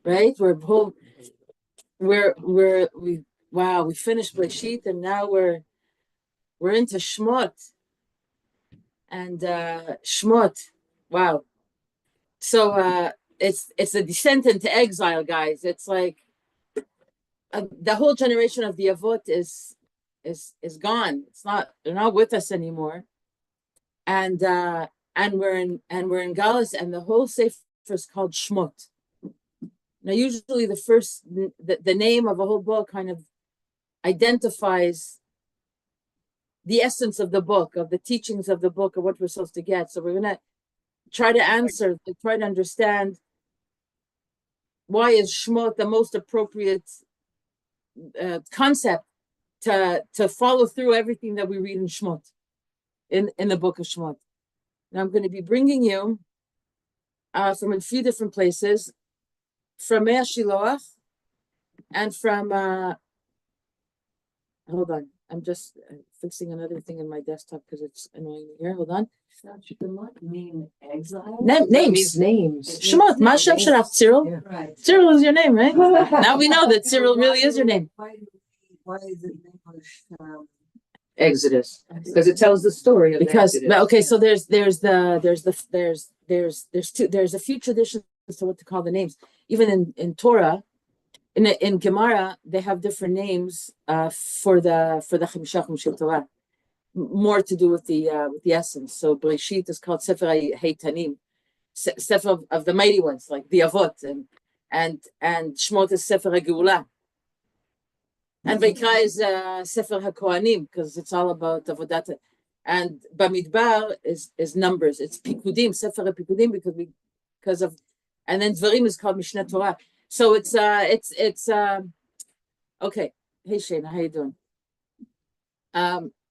right? We finished Breshit, and now we're into Shmot. And Shmot, wow. So it's a descent into exile, guys. It's like the whole generation of the Avot is gone. They're not with us anymore. And we're in Galus, and the whole sefer is called Shmot. Now, usually the name of a whole book kind of identifies the essence of the book, of the teachings of the book, of what we're supposed to get. So we're going to try to understand why is Shmot the most appropriate concept to follow through everything that we read in Shmot, in the book of Shmot. Now I'm going to be bringing you from a few different places, from Mea Shiloach, and from hold on, I'm just fixing another thing in my desktop because it's annoying me here. Hold on. Mean exile? Names. Shemot. Ma Hashem Shalach Cyril. Yeah. Right. Cyril is your name, right? Now we know that Cyril really is your name. Why is it English? Exodus, because it tells the story of Exodus. Okay, so there's a few traditions to what to call the names. Even in Torah, in Gemara, they have different names for the Chimshachim Shel Torah, more to do with the essence. So Breshit is called Sefer Heitanim, Sefer of the mighty ones, like the Avot, and Shmot is Sefer HaGeulah. And Vayikra is Sefer HaKohanim, because it's all about Avodat. And Bamidbar is numbers. It's Pikudim, Sefer HaPikudim, because of, and then Dvarim is called Mishneh Torah. So it's okay. Hey Shana, how you doing?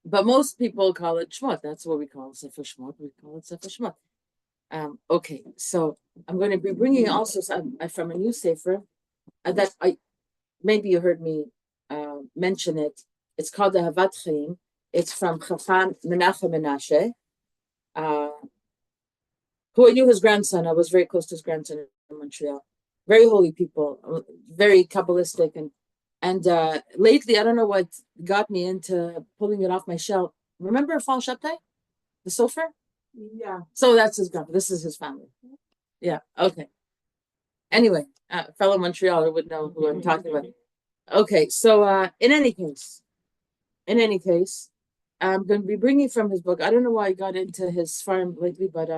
But most people call it Shmot. That's what we call it, Sefer Shmot. We call it Sefer Shmot. Okay, so I'm going to be bringing also from a new sefer that maybe you heard me mention it. It's called the Havat Chaim. It's from Chacham Menachem Menashe, who I knew his grandson. I was very close to his grandson in Montreal. Very holy people, very Kabbalistic, and lately I don't know what got me into pulling it off my shelf. Remember Fal Shabtai, the Sofer? Yeah. So that's his grandpa. This is his family. Yeah. Okay. Anyway, fellow Montrealer would know who I'm talking about. Okay. So in any case, I'm going to be bringing from his book. I don't know why I got into his farm lately, but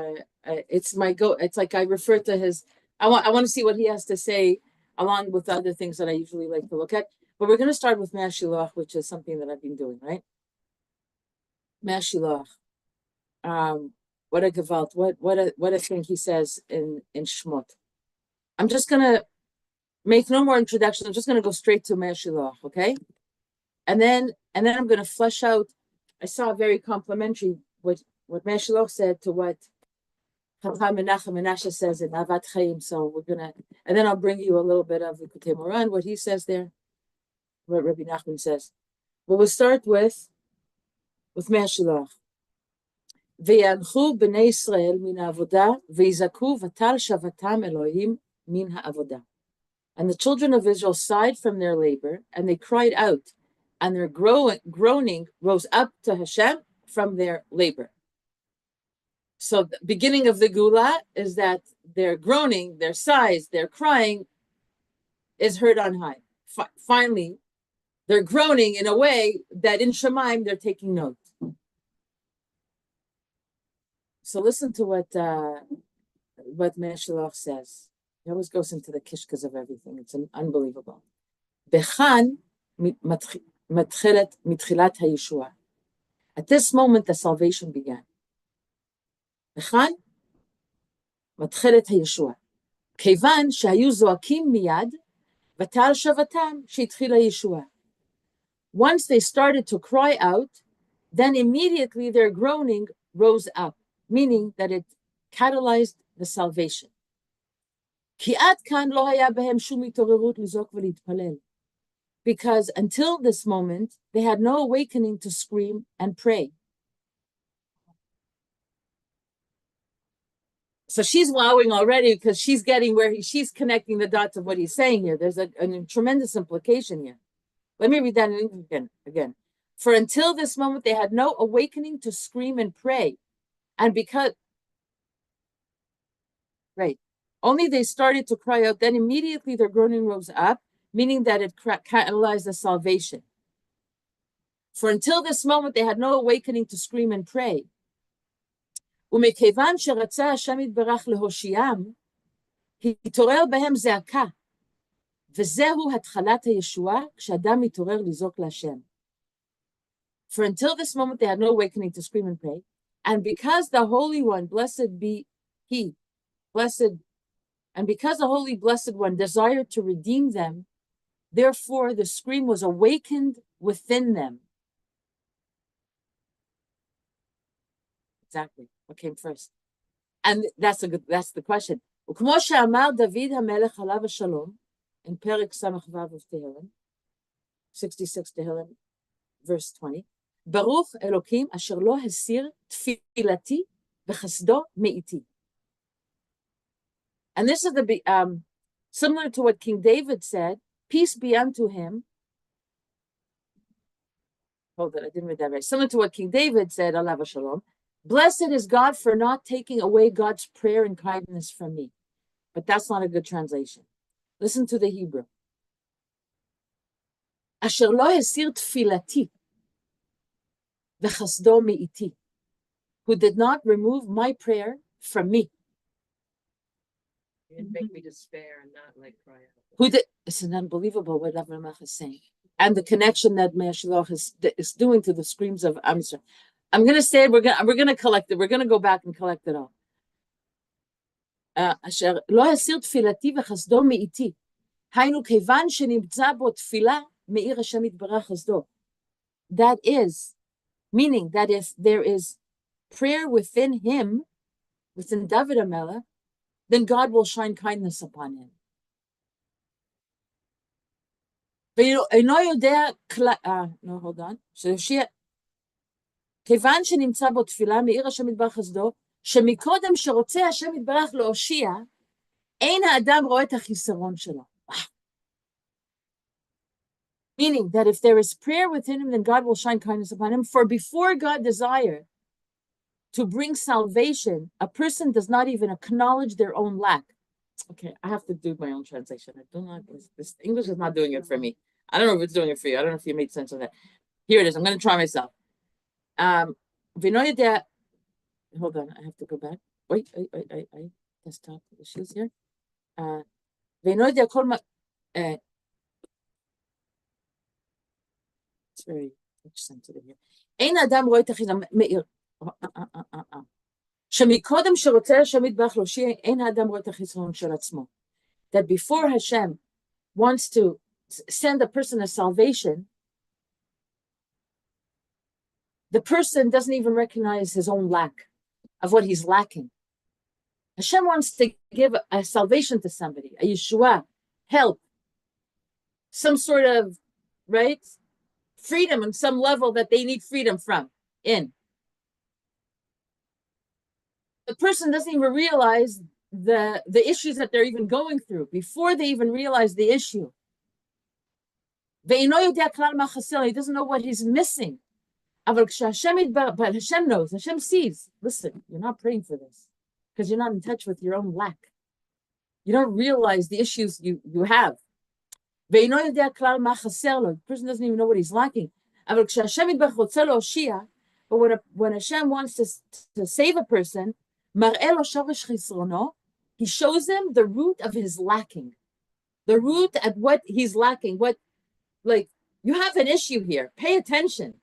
it's my go. It's like I refer to his. I want to see what he has to say, along with the other things that I usually like to look at. But we're going to start with Mea Shiloach, which is something that I've been doing, right? Mea Shiloach. What a gewalt! What a thing he says in Shmot. I'm just gonna make no more introduction. I'm just gonna go straight to Mea Shiloach, okay? And then I'm gonna flesh out. I saw very complimentary what Mea Shiloach said to what Chacham Menachem Menashe says in Havat Chaim. So we're gonna, and then I'll bring you a little bit of Likutei Moran, what he says there, what Rabbi Nachman says. But we'll start with Mea Shiloach. ויהלכו בני ישראל מן העבודה, ויזעקו ותל שבתם אלוהים מן העבודה. And the children of Israel sighed from their labor, and they cried out, and their groaning rose up to Hashem from their labor. So the beginning of the Gula is that their groaning, their sighs, their crying is heard on high. Finally, they're groaning in a way that in Shemaim they're taking note. So listen to what Mea Shiloach says. He always goes into the kishkas of everything. It's unbelievable. Bechan matchilat mitchilat hayeshua. At this moment, the salvation began. Bechan matchilat hayeshua. Kevan shahayu zoakim miyad vatal shavatam sheitchila yeshua. Once they started to cry out, then immediately their groaning rose up, meaning that it catalyzed the salvation. Because until this moment, they had no awakening to scream and pray. So she's wowing already because she's getting where she's connecting the dots of what he's saying here. There's a tremendous implication here. Let me read that in English again. For until this moment, they had no awakening to scream and pray. And because, right, only they started to cry out, then immediately their groaning rose up, meaning that it catalyzed the salvation. For until this moment, they had no awakening to scream and pray. ומכיוון שרצה השם יתברך להושיעם, התעורר בהם זעקה, וזהו התחלת הישועה, כשאדם מתעורר לזעוק להשם. For until this moment, they had no awakening to scream and pray, and because the Holy One, blessed be He, blessed, and because the Holy Blessed One desired to redeem them, therefore the scream was awakened within them. Exactly. What came first? And that's the question. וכמו שאמר דוד המלך עליו השלום, in פרק ס"ו of Tehillim, 66 Tehillim, verse 20, ברוך אלוקים אשר לא הסיר תפילתי וחסדו מאיתי. And this is similar to what King David said, peace be unto him. Hold on, I didn't read that right. Similar to what King David said, alav shalom. Blessed is God for not taking away God's prayer and kindness from me. But that's not a good translation. Listen to the Hebrew. Asher lo הסיר תפילתי וחסדו מאיתי, who did not remove my prayer from me. It make me despair and not like cry out. Who did? It's an unbelievable what Avramach is saying, and the connection that Shlomo is doing to the screams of Am Yisrael. I'm going to say we're going to collect it. We're going to go back and collect it all. אשר לא הסיר תפילתי וחסדו מאיתי, היינו כיוון שנמצא בו תפילה מאיר השם יתברך חסדו. That is, meaning that if there is prayer within him, within David HaMelech, then God will shine kindness upon him. ואינו יודע, no, hold on, כיוון שנמצא בו תפילה מאיר השם יתברך חסדו, שמקודם שרוצה השם יתברך להושיע, אין האדם רואה את החיסרון שלו. Meaning that if there is prayer within him, then God will shine kindness upon him. For before God desire to bring salvation, a person does not even acknowledge their own lack. Okay, I have to do my own translation. I do not, this English is not doing it for me. I don't know if it's doing it for you. I don't know if you made sense of that. Here it is. I'm going to try myself. Hold on, I have to go back. Wait. Desktop issues here. It's very sensitive here. אין אדם רואה את החיסרון, מאיר. שמקודם שרוצה השם יתברך להושיע, אין האדם רואה את החיסרון של עצמו. That before Hashem wants to send a person a salvation, the person doesn't even recognize his own lack of what he's lacking. Hashem wants to give a salvation to somebody, a Yeshua, help, some sort of, right, freedom on some level that they need freedom from, in. The person doesn't even realize the issues that they're even going through before they even realize the issue. He doesn't know what he's missing. But Hashem knows, Hashem sees. Listen, you're not praying for this because you're not in touch with your own lack. You don't realize the issues you have. The person doesn't even know what he's lacking. But when Hashem wants to save a person, he shows him the root of his lacking. The root at what he's lacking. What, like, you have an issue here. Pay attention.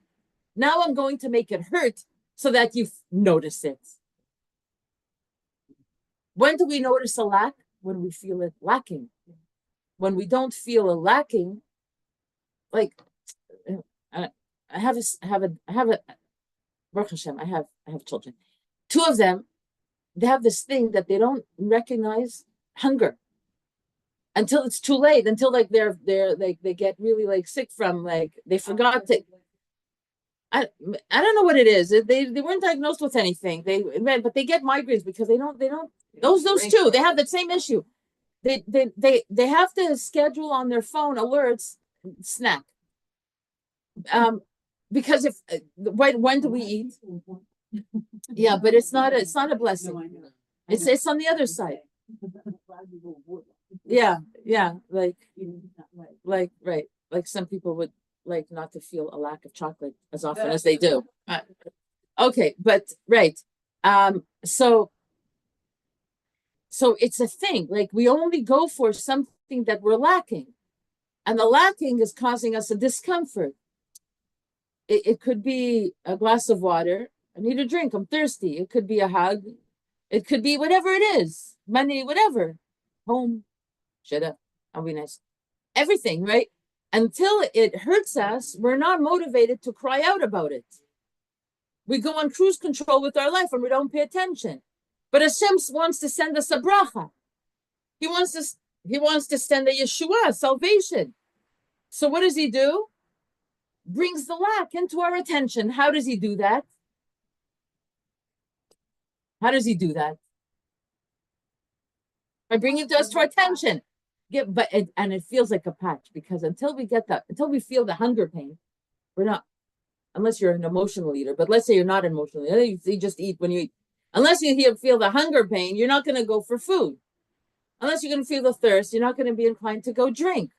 Now I'm going to make it hurt so that you notice it. When do we notice a lack? When we feel it lacking. When we don't feel a lacking, like I have Baruch Hashem, I have children. Two of them, they have this thing that they don't recognize hunger until it's too late. Until like they're like they get really like sick from like they forgot to. I don't know what it is. They weren't diagnosed with anything. But they get migraines because they don't Those two, they have the same issue. They have to schedule on their phone alerts, snack. Because if when do we eat? Yeah, but it's not a blessing. It's on the other side. Yeah, like right. Like some people would like not to feel a lack of chocolate as often as they do. Okay, but right. So it's a thing. Like we only go for something that we're lacking. And the lacking is causing us a discomfort. It could be a glass of water. I need a drink. I'm thirsty. It could be a hug. It could be whatever it is. Money, whatever. Home. Shut up. I'll be nice. Everything, right? Until it hurts us, we're not motivated to cry out about it. We go on cruise control with our life and we don't pay attention. But Hashem wants to send us a bracha. He wants to send a Yeshua, salvation. So what does he do? Brings the lack into our attention. How does he do that? By bringing it to our attention. And it feels like a patch, because until we feel the hunger pain, we're not, unless you're an emotional eater, but let's say you're not emotional, you just eat when you eat. Unless you feel the hunger pain, you're not going to go for food. Unless you're going to feel the thirst, you're not going to be inclined to go drink.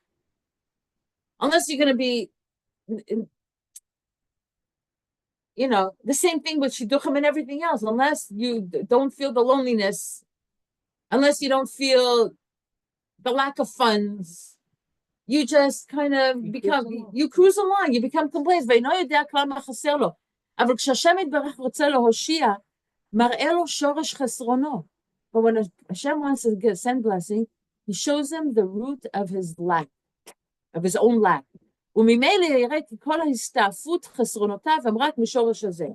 Unless you're going to be, the same thing with shidduchim and everything else. Unless you don't feel the loneliness, unless you don't feel the lack of funds, you just kind of you cruise along, you become complacent. But when Hashem wants to send blessing, he shows him the root of his lack, of his own lack. וממילא יראה כי כל ההסתעפות חסרונותיו הם רק משורש הזה.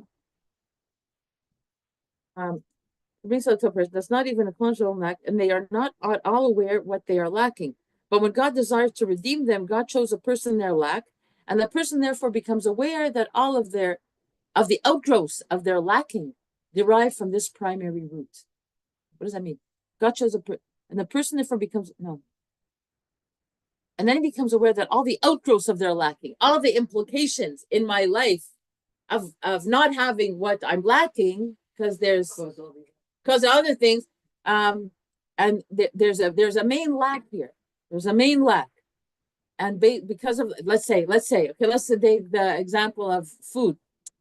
Brings out to a person that's not even a conscious lack, and they are not at all aware what they are lacking. But when God desires to redeem them, God shows a person their lack, and the person therefore becomes aware that all of the outgrowths of their lacking derive from this primary root. What does that mean? God shows and the person therefore becomes and then he becomes aware that all the outgrowths of their lacking, all the implications in my life of not having what I'm lacking, because of other things, and there's a main lack here. There's a main lack, and because of let's say okay, let's take the example of food.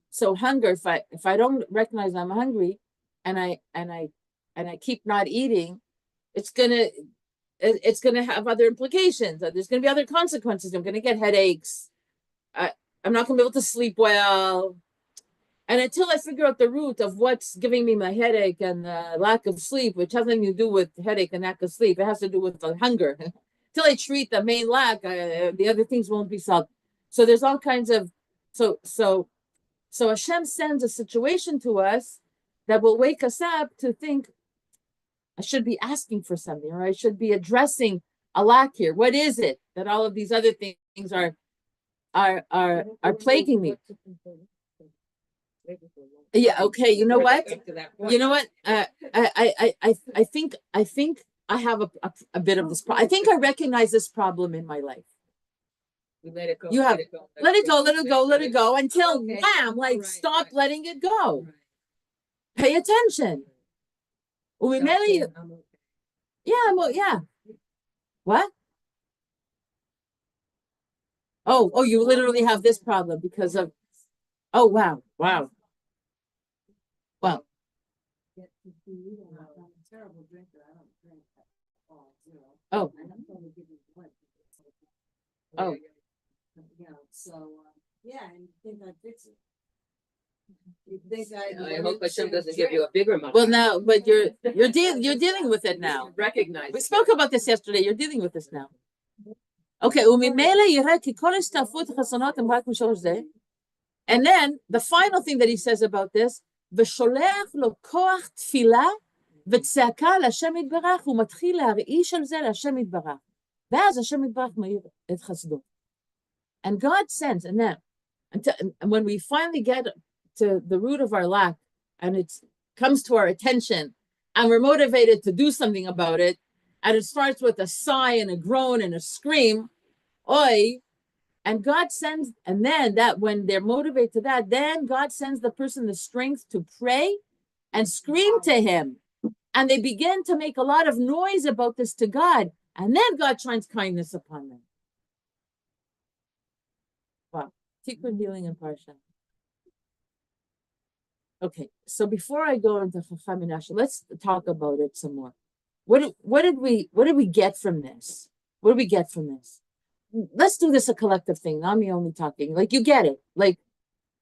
So hunger. If I don't recognize I'm hungry, and I keep not eating, it's gonna have other implications. There's gonna be other consequences. I'm gonna get headaches. I'm not gonna be able to sleep well. And until I figure out the root of what's giving me my headache and the lack of sleep, which has nothing to do with headache and lack of sleep, it has to do with the hunger. Until I treat the main lack, the other things won't be solved. So there's all kinds of so Hashem sends a situation to us that will wake us up to think, I should be asking for something, or I should be addressing a lack here. What is it that all of these other things are plaguing me? Yeah. Okay. You know what? I think I have a bit of this. I think I recognize this problem in my life. We let it go. You have let it go until bam, stop letting it go. Right. Pay attention. Yeah. What? Oh, you literally have this problem because of. Oh, wow. Well. Terrible drinker. I don't drink at all. Oh. Oh. So yeah, and you think I fix it. I hope Hashem doesn't give you a bigger mouth. Well, now, but you're dealing with it now. Recognize. We spoke about this yesterday. You're dealing with this now. Okay. And then the final thing that he says about this, ושולח לו כוח תפילה וצעקה להשם יתברך, הוא מתחיל להרעיש על זה להשם יתברך. ואז השם יתברך מאיר את חסדו. And God sends, and when we finally get to the root of our lack, and it comes to our attention, and we're motivated to do something about it, and it starts with a sigh and a groan and a scream, oi, and God sends, and then that when they're motivated to that, then God sends the person the strength to pray and scream to him. And they begin to make a lot of noise about this to God. And then God shines kindness upon them. Wow. Tikkun healing and Parsha. Okay, so before I go into Chacham and Asher, let's talk about it some more. What did we get from this? What did we get from this? Let's do this a collective thing, not me only talking. Like, you get it. Like,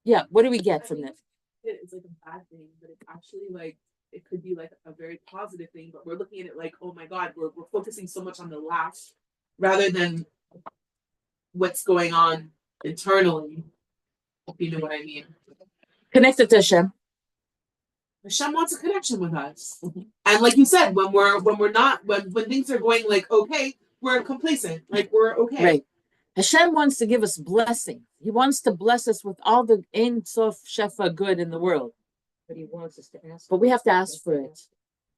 yeah, what do we get from this? It's like a bad thing, but it's actually like, it could be like a very positive thing, but we're looking at it like, oh my God, we're focusing so much on the last rather than what's going on internally. If you know what I mean. Connected to Hashem. Hashem wants a connection with us. And like you said, when things are going like okay, we're complacent. Like we're okay. Right. Hashem wants to give us blessing. He wants to bless us with all the Ein Sof Shefa good in the world. But he wants us to ask. But we have to ask for it.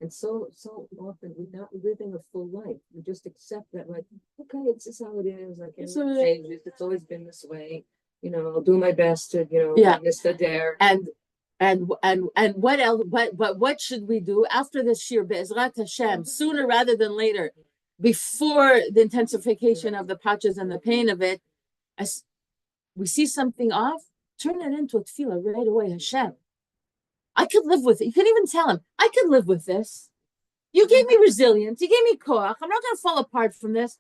And so often we're not living a full life. We just accept that, like, okay, it's just how it is. I can't change it. It's always been this way. You know, I'll do my best to, miss the dare. And what else? What should we do after this year? Be'ezrat Hashem, sooner rather than later, before the intensification of the patches and the pain of it, as we see something off, turn it into a tefillah right away. Hashem, I could live with it. You can even tell him, I could live with this. You gave me resilience. You gave me koach. I'm not going to fall apart from this.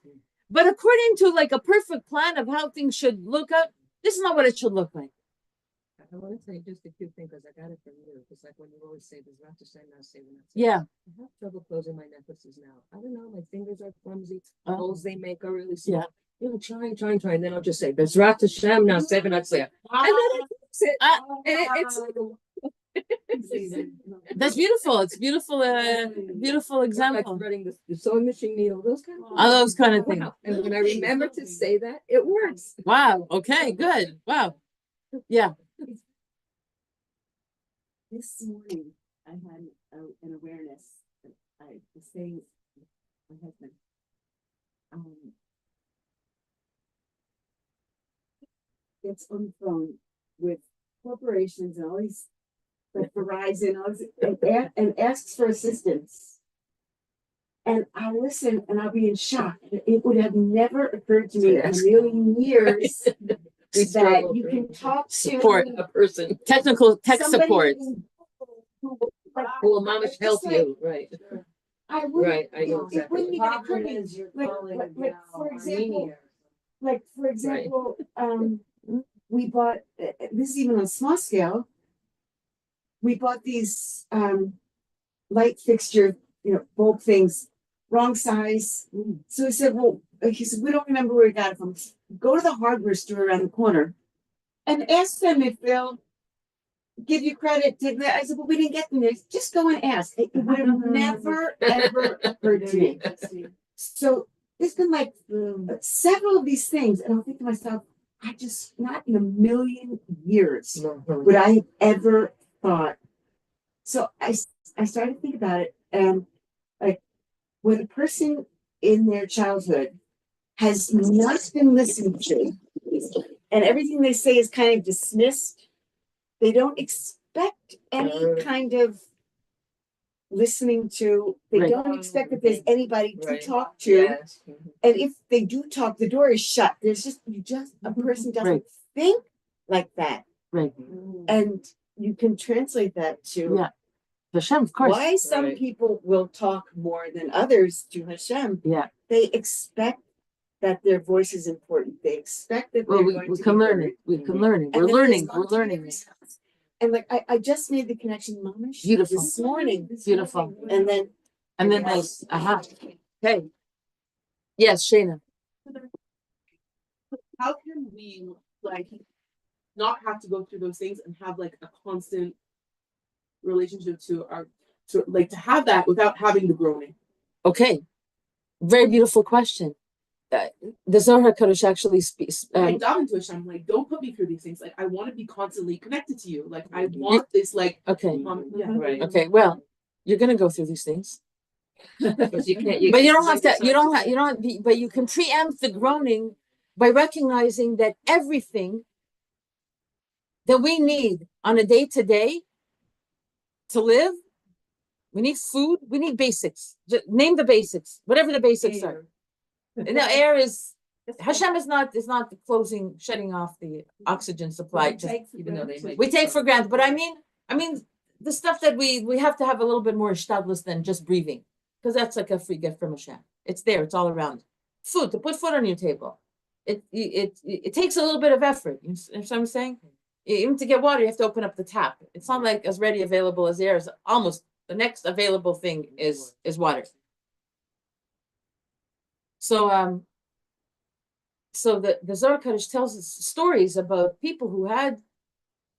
But according to like a perfect plan of how things should look up, this is not what it should look like. I want to say just a cute thing because I got it from you. It's like when you always say, "There's not to say, not say, not say." Yeah. I have trouble closing my necklaces now. I don't know. My fingers are clumsy. The holes they make are really small. Yeah. Trying. And then I'll just say, "Bezrat Hashem, now say, not say." And then I fix it. It's That's beautiful. It's beautiful. Beautiful example. Like threading the sewing machine needle. Those kind of things. All those kind of things. Wow. And when I remember to say that, it works. Wow. Okay. Good. Wow. Yeah. This morning, I had an awareness that I was saying to my husband. Gets on the phone with corporations and all these, like Verizon, all this, and asks for assistance. And I'll listen and I'll be in shock. It would have never occurred to me in a million years that you can talk to Support A person tech support. who will mamish help you. Right. I wouldn't, Right. I know it wouldn't even occur to me. Like for example, we bought, this is even on small scale, we bought these light fixture, bulb things, wrong size. So he said, we don't remember where we got it from. Go to the hardware store around the corner and ask them if they'll give you credit. I said, well, we didn't get them there. Just go and ask. It would have never, ever occurred to me. So there's been like several of these things. And I'll think to myself, not in a million years would I have ever thought. So I started to think about it. And like when a person in their childhood has not been listened to, and everything they say is kind of dismissed, they don't expect any kind of listening to. They don't expect that there's anybody to talk to. Yes. And if they do talk, the door is shut. There's just a person doesn't think like that. Right. And you can translate that to Hashem, of course. why some people will talk more than others to Hashem. Yeah. They expect that their voice is important. They expect that they're going we to can be learn heard. it. We can learn it. And We're then learning. there's We're going to be learning. response. And like I just made the connection, Mamish, Beautiful. this morning. Beautiful. And then this. Okay. Yes, Shayna. How can we like not have to go through those things and have like a constant relationship to have that without having the groaning? Okay. Very beautiful question. The Zohar Kadosh actually speaks. I dive into Hashem, like, don't put me through these things. Like, I want to be constantly connected to you. Like, I want this, like, Okay. right. Okay. Well, You're gonna go through these things. Because you can't. But you don't have to, but you can preempt the groaning by recognizing that everything that we need on a day-to-day to live, we need food, we need basics. Just name the basics, whatever the basics are. And the air is, Hashem is not shutting off the oxygen supply. Even though they might We take for granted, but I mean, the stuff that we have to have a little bit more shtadlus than just breathing, because that's like a free gift from Hashem. It's there, it's all around. Food, to put food on your table. It takes a little bit of effort. You know what I'm saying? Even to get water, you have to open up the tap. It's not like as ready available as air. Is almost the next available thing is water. So the Zohar Kodesh tells us stories about people who had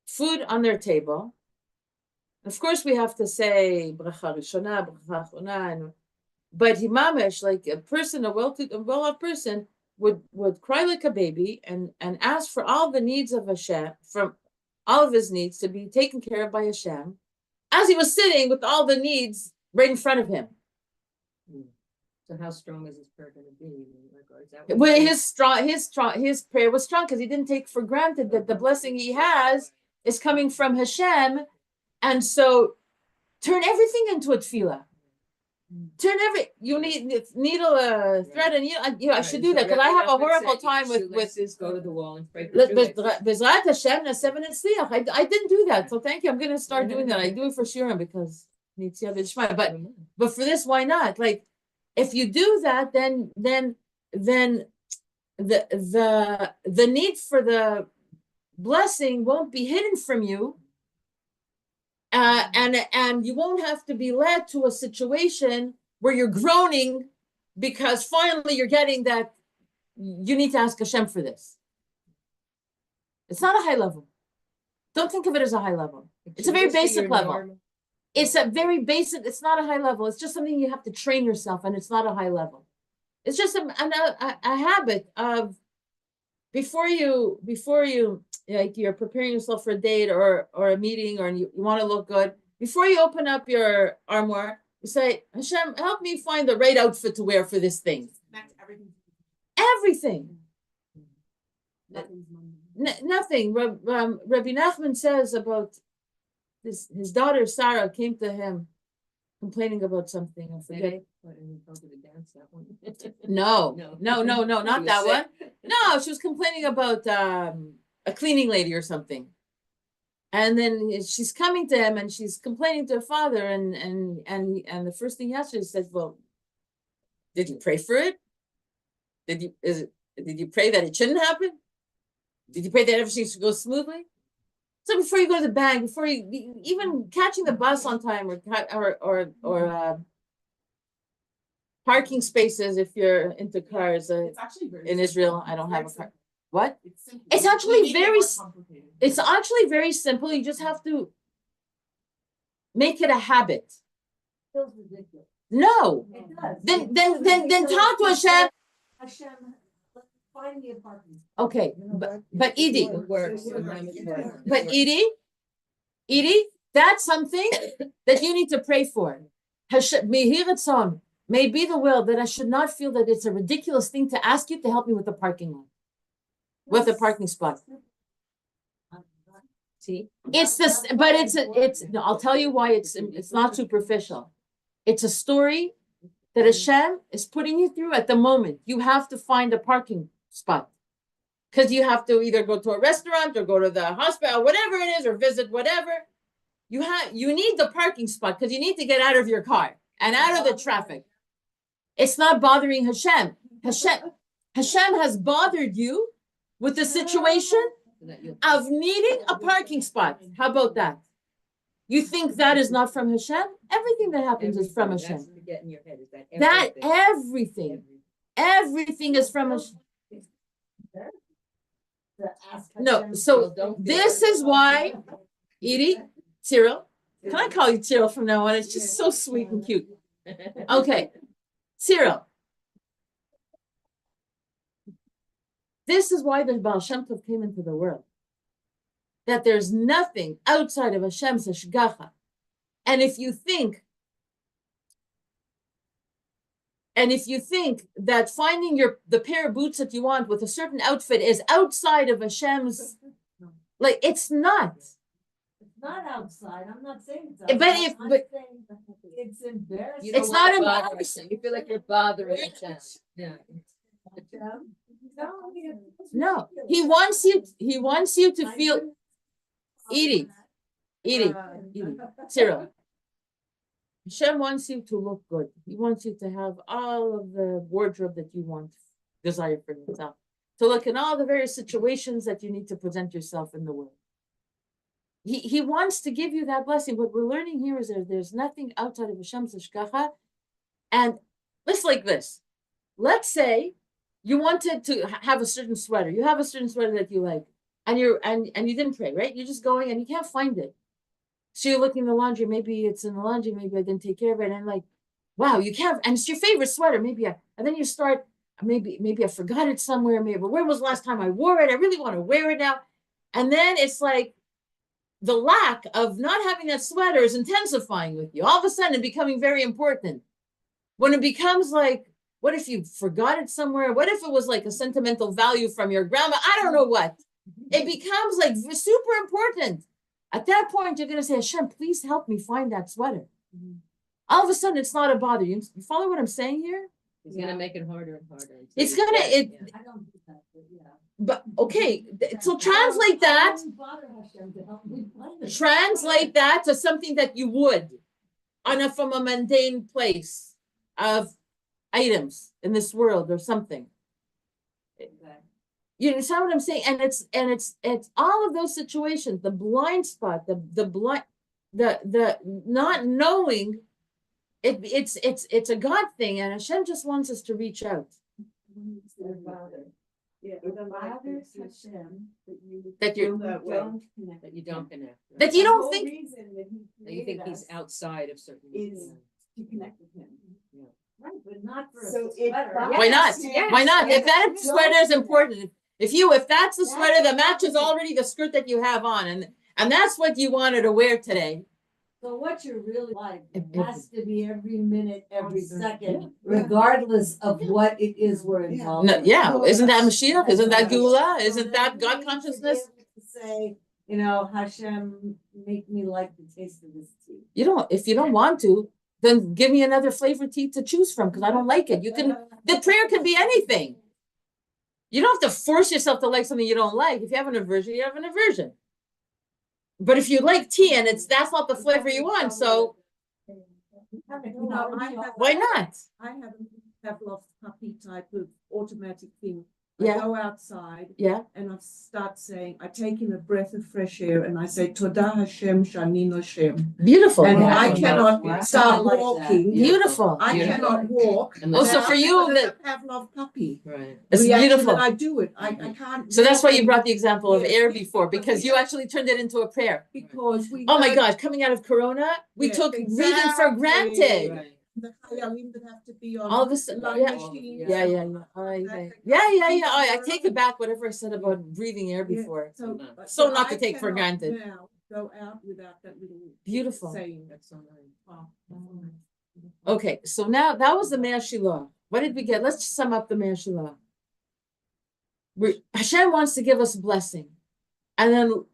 food on their table. Of course, we have to say bracha rishona, bracha achona, but himamish, like a person, a well-off person, would cry like a baby and ask for all the needs of Hashem, from all of his needs to be taken care of by Hashem, as he was sitting with all the needs right in front of him. So how strong is his prayer going to be? Well, his prayer was strong because he didn't take for granted that the blessing he has is coming from Hashem, and so turn everything into a tefillah. You need needle, thread, and I should do that because I have a horrible time with go to the wall and pray. Bezrat Hashem Seven and Sliach. I didn't do that, so thank you. I'm going to start doing that. I do it for Shirim because needs but for this, why not? Like, if you do that, then the need for the blessing won't be hidden from you. And you won't have to be led to a situation where you're groaning because finally you're getting that you need to ask Hashem for this. It's not a high level. Don't think of it as a high level. It's a very basic level. It's a very basic, it's not a high level. It's just something you have to train yourself, and it's not a high level. It's just a habit of before you like you're preparing yourself for a date or a meeting, or you want to look good, before you open up your armoire, you say, Hashem, help me find the right outfit to wear for this thing. Everything. Nothing. Rabbi Nachman says about his daughter Sarah came to him complaining about something. I forget. No, not that one. No, she was complaining about a cleaning lady or something. And then she's coming to him and she's complaining to her father, and the first thing he asked her, he said, well, did you pray for it? Did you pray that it shouldn't happen? Did you pray that everything should go smoothly? So before you go to the bank, before you even catching the bus on time, or parking spaces, if you're into cars, It's actually very in Israel, I don't have a car. What? simple. It's actually We make it very more complicated. It's actually very simple. You just have to make it a habit. Feels ridiculous. No. It does. Then talk to Hashem. Hashem, find me a parking. Okay, You know but what? Edie, It works. but Edie, that's something that you need to pray for. Hashem, may be the will that I should not feel that it's a ridiculous thing to ask you to help me with the parking lot, with the parking spot. See, It's this, but no, I'll tell you why it's not superficial. It's a story that Hashem is putting you through at the moment. You have to find a parking spot because you have to either go to a restaurant or go to the hospital, whatever it is, or visit whatever. You need the parking spot because you need to get out of your car and out of the traffic. It's not bothering Hashem. Hashem has bothered you with the situation of needing a parking spot. How about that? You think that is not from Hashem? Everything that happens is from Hashem. That's to get in your head, is that That everything. everything is from Hashem. No, so this is why, Edie, Cyril, can I call you Cyril from now on? It's just so sweet and cute. Okay, Cyril. This is why the Baal Shem Tov came into the world. That there's nothing outside of Hashem's hashgacha. And if you think And if you think that finding the pair of boots that you want with a certain outfit is outside of Hashem's, like it's not. It's not outside. I'm not saying it's But outside. if- I'm but- saying it's embarrassing. You don't It's wanna not bother embarrassing. Hashem. You feel like you're bothering Hashem. Yeah. No, he wants you to feel eating, Cyril. Hashem wants you to look good. He wants you to have all of the wardrobe that you desire for yourself. To look in all the various situations that you need to present yourself in the world. He wants to give you that blessing. What we're learning here is that there's nothing outside of Hashem's hashgacha. And let's like this. Let's say you wanted to have a certain sweater. You have a certain sweater that you like, and you didn't pray, right? You're just going and you can't find it. So you're looking in the laundry. Maybe it's in the laundry. Maybe I didn't take care of it. And like, wow, you can't. And it's your favorite sweater. And then you start. Maybe I forgot it somewhere. Maybe where was the last time I wore it? I really want to wear it now. And then it's like the lack of not having that sweater is intensifying with you. All of a sudden, it becoming very important. When it becomes like, what if you forgot it somewhere? What if it was like a sentimental value from your grandma? I don't know what. It becomes like super important. At that point, you're going to say, Hashem, please help me find that sweater. All of a sudden, it's not a bother. You follow what I'm saying here? He's gonna make it harder and harder. It's gonna, I don't do that, but yeah. but okay, so translate that. I don't bother Hashem to help me find it. Translate that to something that you would from a mundane place of items in this world or something. You understand what I'm saying? And it's all of those situations, the blind spot, the not knowing. It's a God thing, and Hashem just wants us to reach out. Yeah, the Father Hashem That you don't connect. that you don't think That you think he's outside of certain. is to connect with him. Right, but not for So a if sweater. God- why not? Yes, Why not? yes. If that Don't sweater is do that. important, if that's the sweater that matches already the skirt that you have on, and that's what you wanted to wear today. So what you're really like If- has to be every minute, every second, regardless of what it is we're involved No, in. yeah, isn't that Mashiach? Isn't that That's right. Gula? So Isn't then that we God need to consciousness? be able to say, you know, Hashem, make me like the taste of this tea. You don't. If you don't want to, then give me another flavor tea to choose from because I don't like it. You can. The prayer can be anything. You don't have to force yourself to like something you don't like. If you have an aversion, you have an aversion. But if you like tea and that's not the flavor you want, so You know, why not? I have a Pavlov puppy type of automatic thing. Yeah. I go outside Yeah. and I start saying, I take in a breath of fresh air and I say, Toda Hashem, Shanin Hashem. Beautiful. And Yeah. I cannot Wow. start I like that. walking. Beautiful. I cannot walk. And Oh, so for you, the Pavlov puppy. Right. It's reaction beautiful. that I do it. I can't. So that's why you walk brought the example of Yes. air before, because you actually turned it into a prayer. because we. Oh my don't- God, coming out of Corona, we Yeah, took reading for exactly. granted. Right. The Chayalim that have to be on. All of a sudden, lung yeah. machines. Yeah. I take it back, whatever I said about breathing air Yeah, before. So, So not I to take for cannot granted. now go out without that little Beautiful. saying. That's so nice. Wow. Okay, so now that was the Me'er Shiloh. What did we get? Let's sum up the Me'er Shiloh. Hashem wants to give us a blessing. And then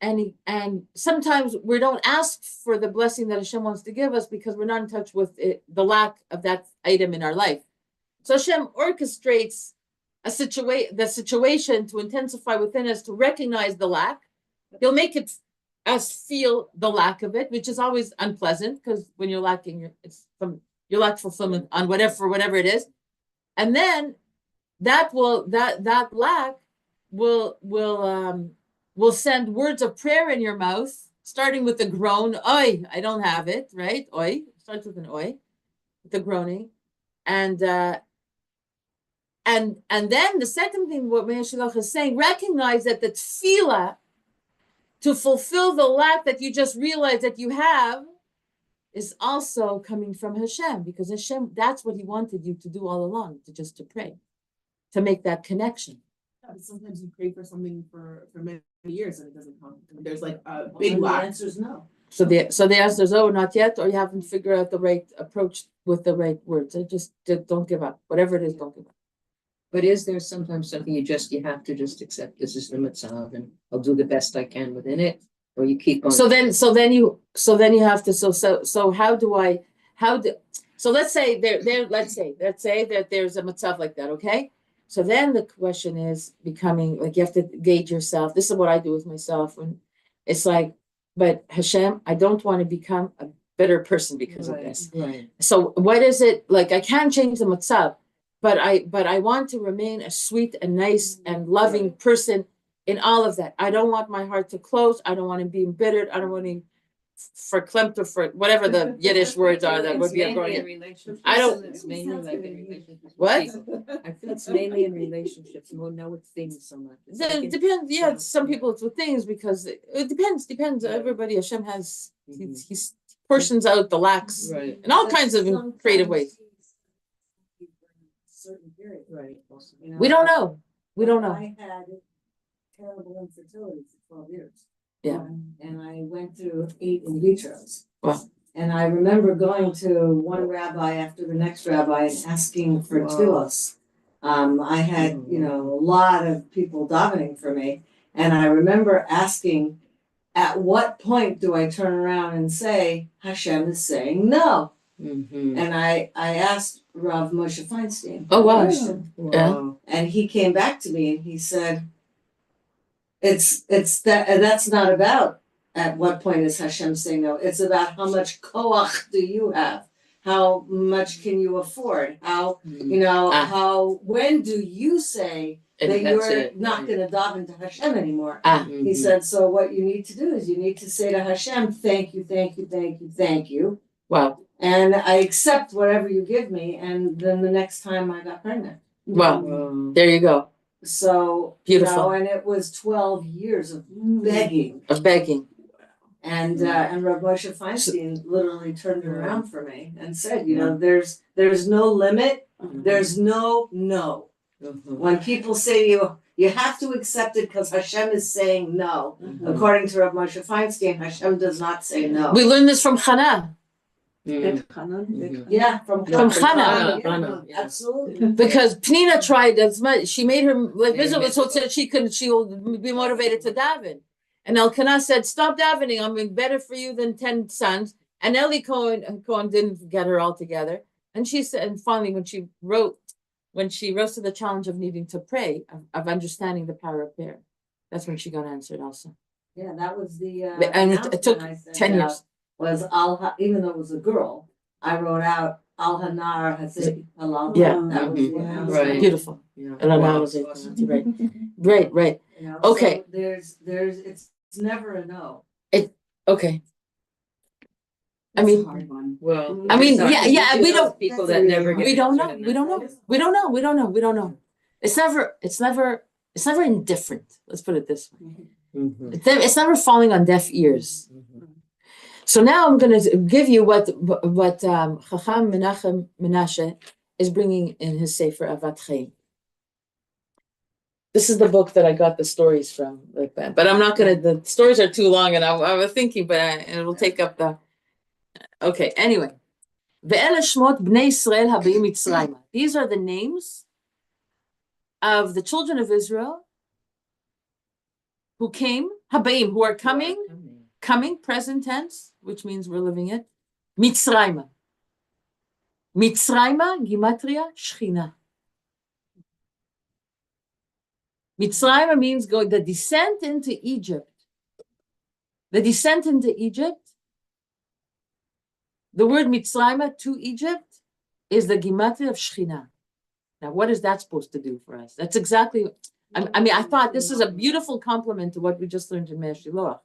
and sometimes we don't ask for the blessing that Hashem wants to give us because we're not in touch with the lack of that item in our life. So Hashem orchestrates the situation to intensify within us to recognize the lack. He'll make us feel the lack of it, which is always unpleasant because when you're lacking, you lack fulfillment on whatever it is, and then that lack will send words of prayer in your mouth, starting with the groan, oi, I don't have it, right? Oi, starts with an oi, the groaning. And then the second thing what Me'er Shiloh is saying, recognize that the tefillah to fulfill the lack that you just realized that you have is also coming from Hashem, because Hashem, that's what he wanted you to do all along, to pray, to make that connection. But sometimes you pray for something for many years and it doesn't come. There's like a Well, big then the lack. answer is no. So the answer is, oh, not yet, or you haven't figured out the right approach with the right words. I just don't give up. Whatever it is, don't give up. But is there sometimes something you have to just accept this is the mitzvah and I'll do the best I can within it, or you keep on? So then you have to so let's say let's say that there's a matzav like that, okay? So then the question is becoming like you have to gauge yourself. This is what I do with myself when it's like, but Hashem, I don't want to become a better person because of this. Right. So what is it like? I can't change the matzav, but I want to remain a sweet and nice and loving person in all of that. I don't want my heart to close. I don't want to be embittered. I don't want to verklempt or for whatever the Yiddish words are that would be in going. relationships. I don't- It's mainly like in relationships. What? I feel it's mainly in relationships. More now with things so much. It's like in- It depends. Yeah, some people it's with things because it depends. Everybody, Hashem has he's portions out the lacks Right. in all kinds of creative ways. Certain period. Right. You know, We don't know. We don't know. I had terrible infertility for 12 years. Yeah. And I went through 8 in vitros. Wow. And I remember going to one rabbi after the next rabbi and asking for tefillos. I had, a lot of people davening for me. And I remember asking, at what point do I turn around and say, Hashem is saying no? Mm-hmm. And I asked Rav Moshe Feinstein. Oh, wow. Wow. And he came back to me and he said, it's that's not about at what point is Hashem saying no. It's about how much koach do you have? How much can you afford? How, when do you say that you're not going to daven to Hashem anymore? He said, so what you need to do is you need to say to Hashem, thank you, thank you, thank you, thank you. Wow. And I accept whatever you give me. And then the next time I got pregnant. Wow. There you go. So, Beautiful. and it was 12 years of begging. Of begging. And Rav Moshe Feinstein literally turned it around for me and said, there's no limit. There's no. When people say to you have to accept it because Hashem is saying no. According to Rav Moshe Feinstein, Hashem does not say no. We learned this from Hannah. Yeah, from Hannah. Yeah, absolutely. Because Penina tried as much. She made her like miserable so that she will be motivated to daven. And Elkanah said, "Stop davening. I'm better for you than 10 sons." And Eli Cohen didn't get her all together. And she said, and finally, when she rose to the challenge of needing to pray, of understanding the power of prayer, that's when she got answered also. Yeah, that was the and it took 10 years. Was even though it was a girl, I wrote out Al Hanar Hasei Halal. Yeah. That was the announcement. Right. Beautiful. Yeah. Wow. Right. You know, Okay. So there's it's never a no. Okay. That's I mean, a hard one. Well, I mean, exactly. yeah, we don't- people that never get we don't know. answered We don't know. It's never indifferent. Let's put it this way. Mhm. It's never falling on deaf ears. So now I'm going to give you what Chacham Menachem Menashe is bringing in his Sefer Avat Chaim. This is the book that I got the stories from, like that. But I'm not going to. The stories are too long, and I was thinking, and it will take up the. Okay. Anyway, Ve'ele Shmot Bnei Israel Habayim Mitzrayma. These are the names of the children of Israel who came, Habayim, who are coming, present tense, which means we're living it. Mitzrayma. Mitzrayma, Gimatria, Shechina. Mitzrayma means the descent into Egypt. The descent into Egypt, the word Mitzrayma to Egypt is the Gimatria of Shechina. Now, what is that supposed to do for us? That's exactly, I thought this is a beautiful compliment to what we just learned in Me'er Shiloach.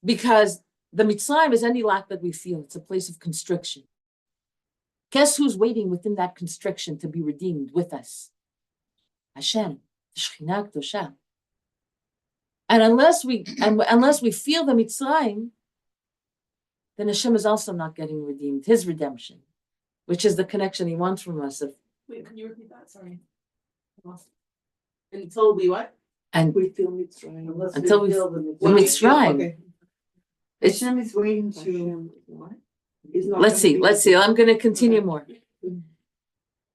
Because the Mitzrayim is any lack that we feel. It's a place of constriction. Guess who's waiting within that constriction to be redeemed with us? Hashem, the Shekhinah Kedosha. And unless we feel the Mitzrayim, then Hashem is also not getting redeemed. His redemption, which is the connection He wants from us. Wait, can you repeat that? Sorry. I lost it. Until we what? And We feel Mitzrayim. Unless Until we feel the Mitzrayim. Okay. Hashem is waiting to what? Is not Let's see. I'm going to continue more.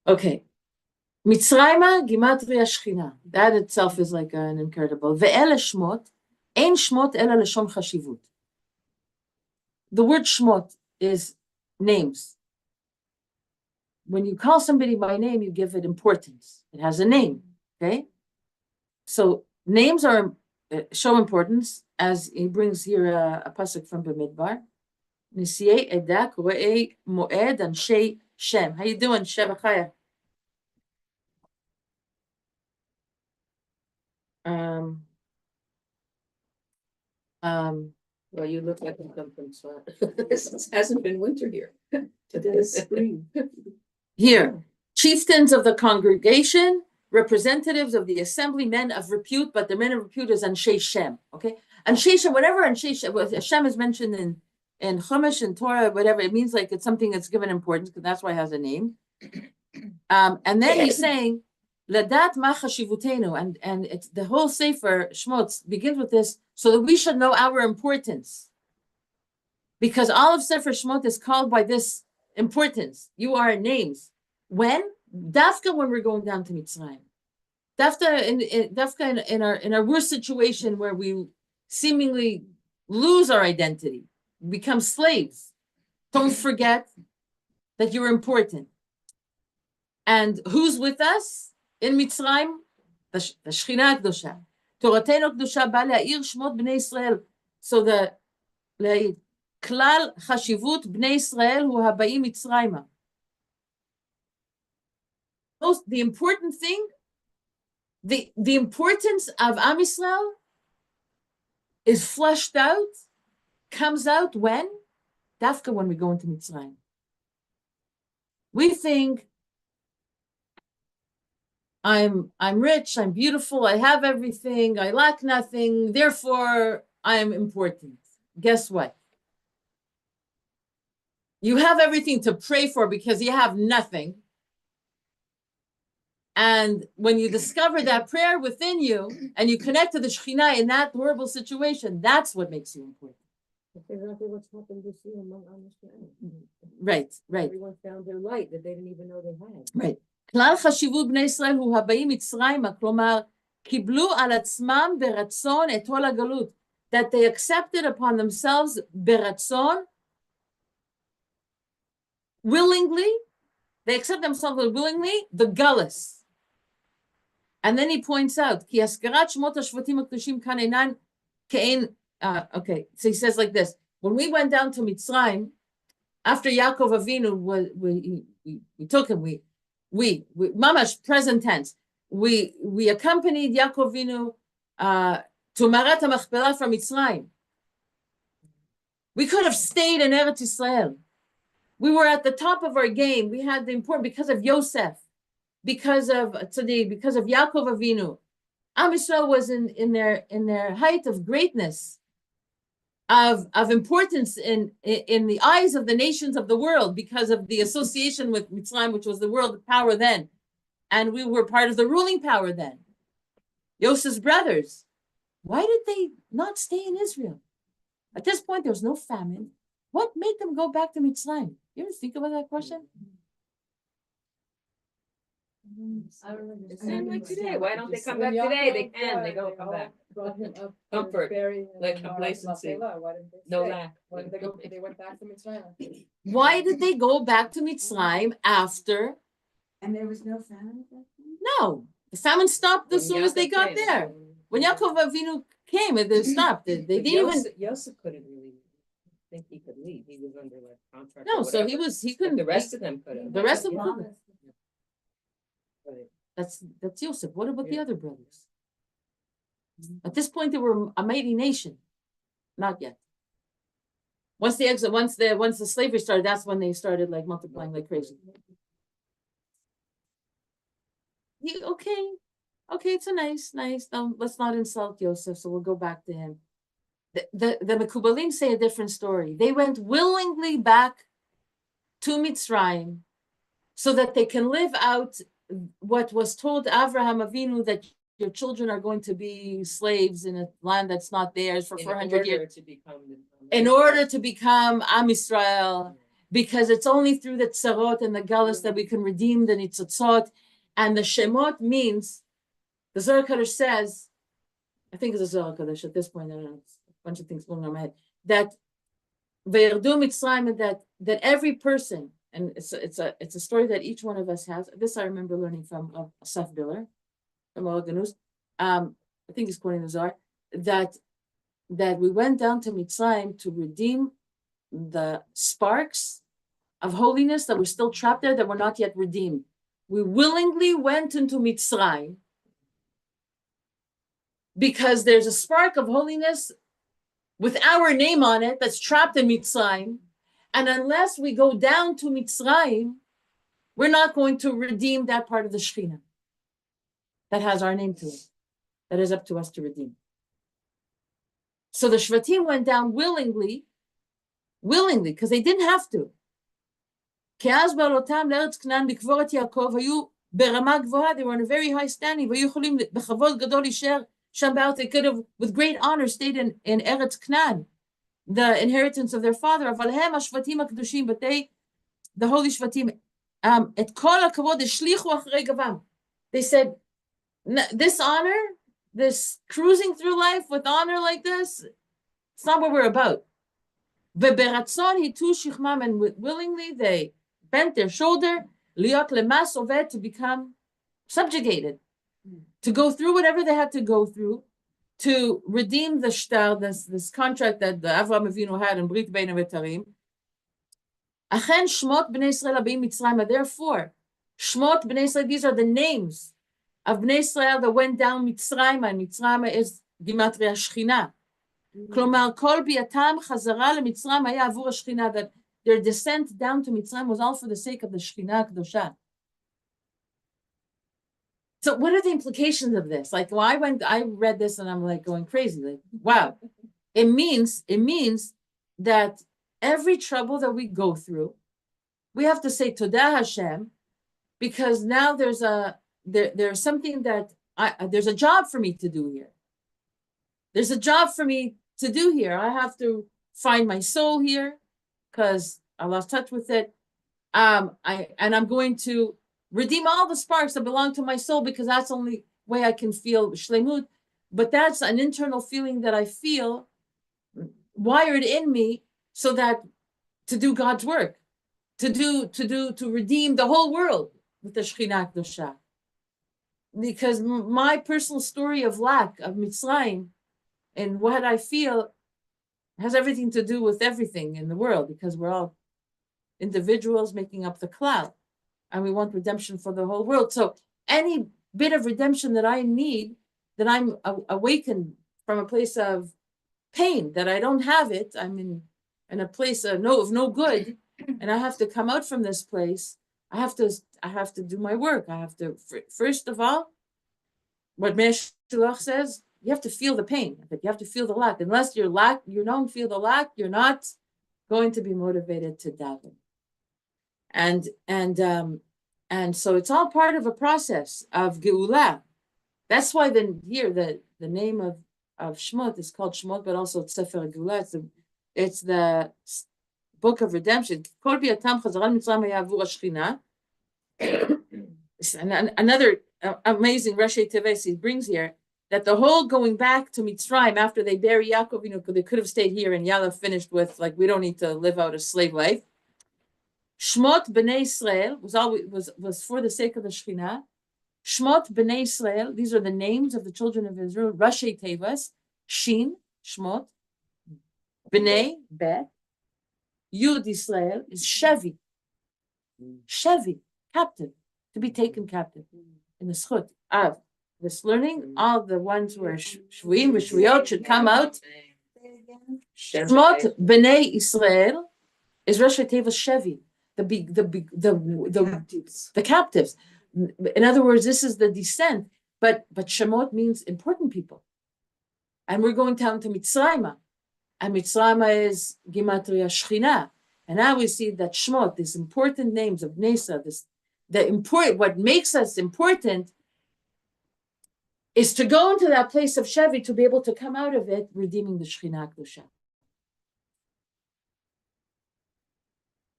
Okay. Mitzrayma Gimatria Shechina. That itself is like an incredible. Ve'ele Shmot. Ein Shmot ela leshon chashivut. The word Shmot is names. When you call somebody by name, you give it importance. It has a name. Okay? So names are show importance, as he brings here a pasuk from Bamidbar. Nisiyei edak ro'ei moed anshei Shem. How you doing, Shevach? Well, you look like you come from Swat. It hasn't been winter here. Today's spring. Here, chieftains of the congregation, representatives of the assembly, men of repute, but the men of repute is Anshei Shem. Okay, Anshei Shem, whatever Anshei Shem, Hashem is mentioned in Chumash and Torah, whatever, it means like it's something that's given importance, because that's why it has a name. And then he's saying, Ladat ma chashivutenu, and it's the whole Sefer Shmot begins with this, so that we should know our importance. Because all of Sefer Shmot is called by this importance. You are names. When? Dafka when we're going down to Mitzrayim. Dafka in our worst situation where we seemingly lose our identity, become slaves. Don't forget that you're important. And who's with us in Mitzrayim? The Shechina Kedusha. Toratenu Kedusha ba le'ir shmot bnei Israel. So the klal chashivut bnei Israel hu habayim Mitzrayima. The important thing, the importance of Am Yisrael is fleshed out, comes out when? Dafka when we go into Mitzrayim. We think, I'm rich, I'm beautiful, I have everything, I lack nothing, therefore I am important. Guess what? You have everything to pray for because you have nothing. And when you discover that prayer within you and you connect to the Shekhinah in that horrible situation, that's what makes you important. That's exactly what's happened this year among Right. Everyone found their light that they didn't even know they had. Right. כלל חשיבות בני ישראל הוא הבאים מצרימה, כלומר, קיבלו על עצמם ברצון את עול הגלות, that they accepted upon themselves ברצון, willingly, they accept themselves willingly, the gullus. And then he points out, כי הזכרת שמות השבטים הקדושים כאן אינן כאין, okay, so he says like this, when we went down to Mitzrayim, after Yaakov Avinu, we took him, we mamash present tense. We accompanied Yaakov Avinu to Marat HaMachpelah from Mitzrayim. We could have stayed in Eretz Yisrael. We were at the top of our game. We had the important because of Yosef, because of Tzaddik, because of Yaakov Avinu. Am Yisrael was in their height of greatness, of importance in the eyes of the nations of the world because of the association with Mitzrayim, which was the world power then. And we were part of the ruling power then. Yosef's brothers. Why did they not stay in Israel? At this point, there was no famine. What made them go back to Mitzrayim? You ever think about that question? It's same like today. Why don't they come back today? They can. They don't come back. Comfort, like complacency, no lack. They went back to Mitzrayim. Why did they go back to Mitzrayim after? And there was no famine at that point? No, the famine stopped as soon as they got there. When Yaakov Avinu came, it stopped. They didn't even. Yosef couldn't really think he could leave. He was under like contract. No, so he couldn't. The rest of them could have. The rest of them couldn't. That's Yosef. What about the other brothers? At this point, they were a mighty nation. Not yet. Once the exit, once the slavery started, that's when they started like multiplying like crazy. Okay, it's a nice. Let's not insult Yosef. So we'll go back to him. The Mekubalim say a different story. They went willingly back to Mitzrayim so that they can live out what was told Avraham Avinu, that your children are going to be slaves in a land that's not theirs for 400 years. To become in order to become Am Yisrael, because it's only through the tzarot and the galus that we can redeem the nitzotzot. And the Shemot means, the Zohar Kadosh says, I think it's a Zohar Kadosh at this point, I don't know, it's a bunch of things going on in my head, that Ve'erdu Mitzrayim, that every person, and it's a story that each one of us has. This I remember learning from Asaf Biller, from Olaganus. I think he's quoting the Zohar, that we went down to Mitzrayim to redeem the sparks of holiness that were still trapped there, that were not yet redeemed. We willingly went into Mitzrayim because there's a spark of holiness with our name on it that's trapped in Mitzrayim. And unless we go down to Mitzrayim, we're not going to redeem that part of the Shekhinah that has our name to it, that is up to us to redeem. So the Shvatim went down willingly, because they didn't have to. They were on a very high standing. They could have, with great honor, stayed in Eretz Knan, the inheritance of their father. But they, the holy Shvatim, they said, this honor, this cruising through life with honor like this, it's not what we're about. And willingly they bent their shoulder, to become subjugated, to go through whatever they had to go through, to redeem the shtar, this contract that the Avraham Avinu had in Brit Bein HaBetarim. Achen Shmot Bnei Yisrael Abim Mitzrayim. Therefore, Shmot Bnei Yisrael, these are the names of Bnei Yisrael that went down Mitzrayim, and Mitzrayim is Gematria Shechina. Klomar Kol Biatam Chazara LeMitzrayim Haya Avur HaShechina, that their descent down to Mitzrayim was all for the sake of the Shechina Kedosha. So what are the implications of this? Like, well, I read this and I'm like going crazy. Like, wow. It means that every trouble that we go through, we have to say Todah Hashem, because now there's something that there's a job for me to do here. There's a job for me to do here. I have to find my soul here because I lost touch with it. I'm going to redeem all the sparks that belong to my soul, because that's the only way I can feel shlemut. But that's an internal feeling that I feel wired in me, so that to do God's work, to redeem the whole world with the Shekhinah Kedosha. Because my personal story of lack of Mitzrayim and what I feel has everything to do with everything in the world, because we're all individuals making up the cloud. And we want redemption for the whole world. So any bit of redemption that I need, that I'm awakened from a place of pain, that I don't have it, I'm in a place of no good, and I have to come out from this place. I have to do my work. I have to, first of all, what Meir Shilach says, you have to feel the pain. You have to feel the lack. Unless you don't feel the lack, you're not going to be motivated to daven. And so it's all part of a process of Geulah. That's why the name of Shmot is called Shmot, but also it's Sefer Geulah. It's the book of redemption. Another amazing Rashi Teves he brings here, that the whole going back to Mitzrayim after they bury Yaakov, they could have stayed here, and Yael finished with, like, we don't need to live out a slave life. Shmot Bnei Israel was for the sake of the Shekhinah. Shmot Bnei Israel, these are the names of the children of Israel. Rashi Tevas, Shin, Shmot, Bnei, Bet, Yud Israel is Shevi. Shevi, captive, to be taken captive. In the Schut of this learning, all the ones who are Shvuim, Shvuyot should come out. Shmot Bnei Israel is Rashi Tevas Shevi. The captives. In other words, this is the descent, but Shemot means important people. And we're going down to Mitzrayim. And Mitzrayim is Gematria Shechina. And now we see that Shmot, these important names of Nesa, what makes us important is to go into that place of Shevi, to be able to come out of it redeeming the Shekhinah Kedosha.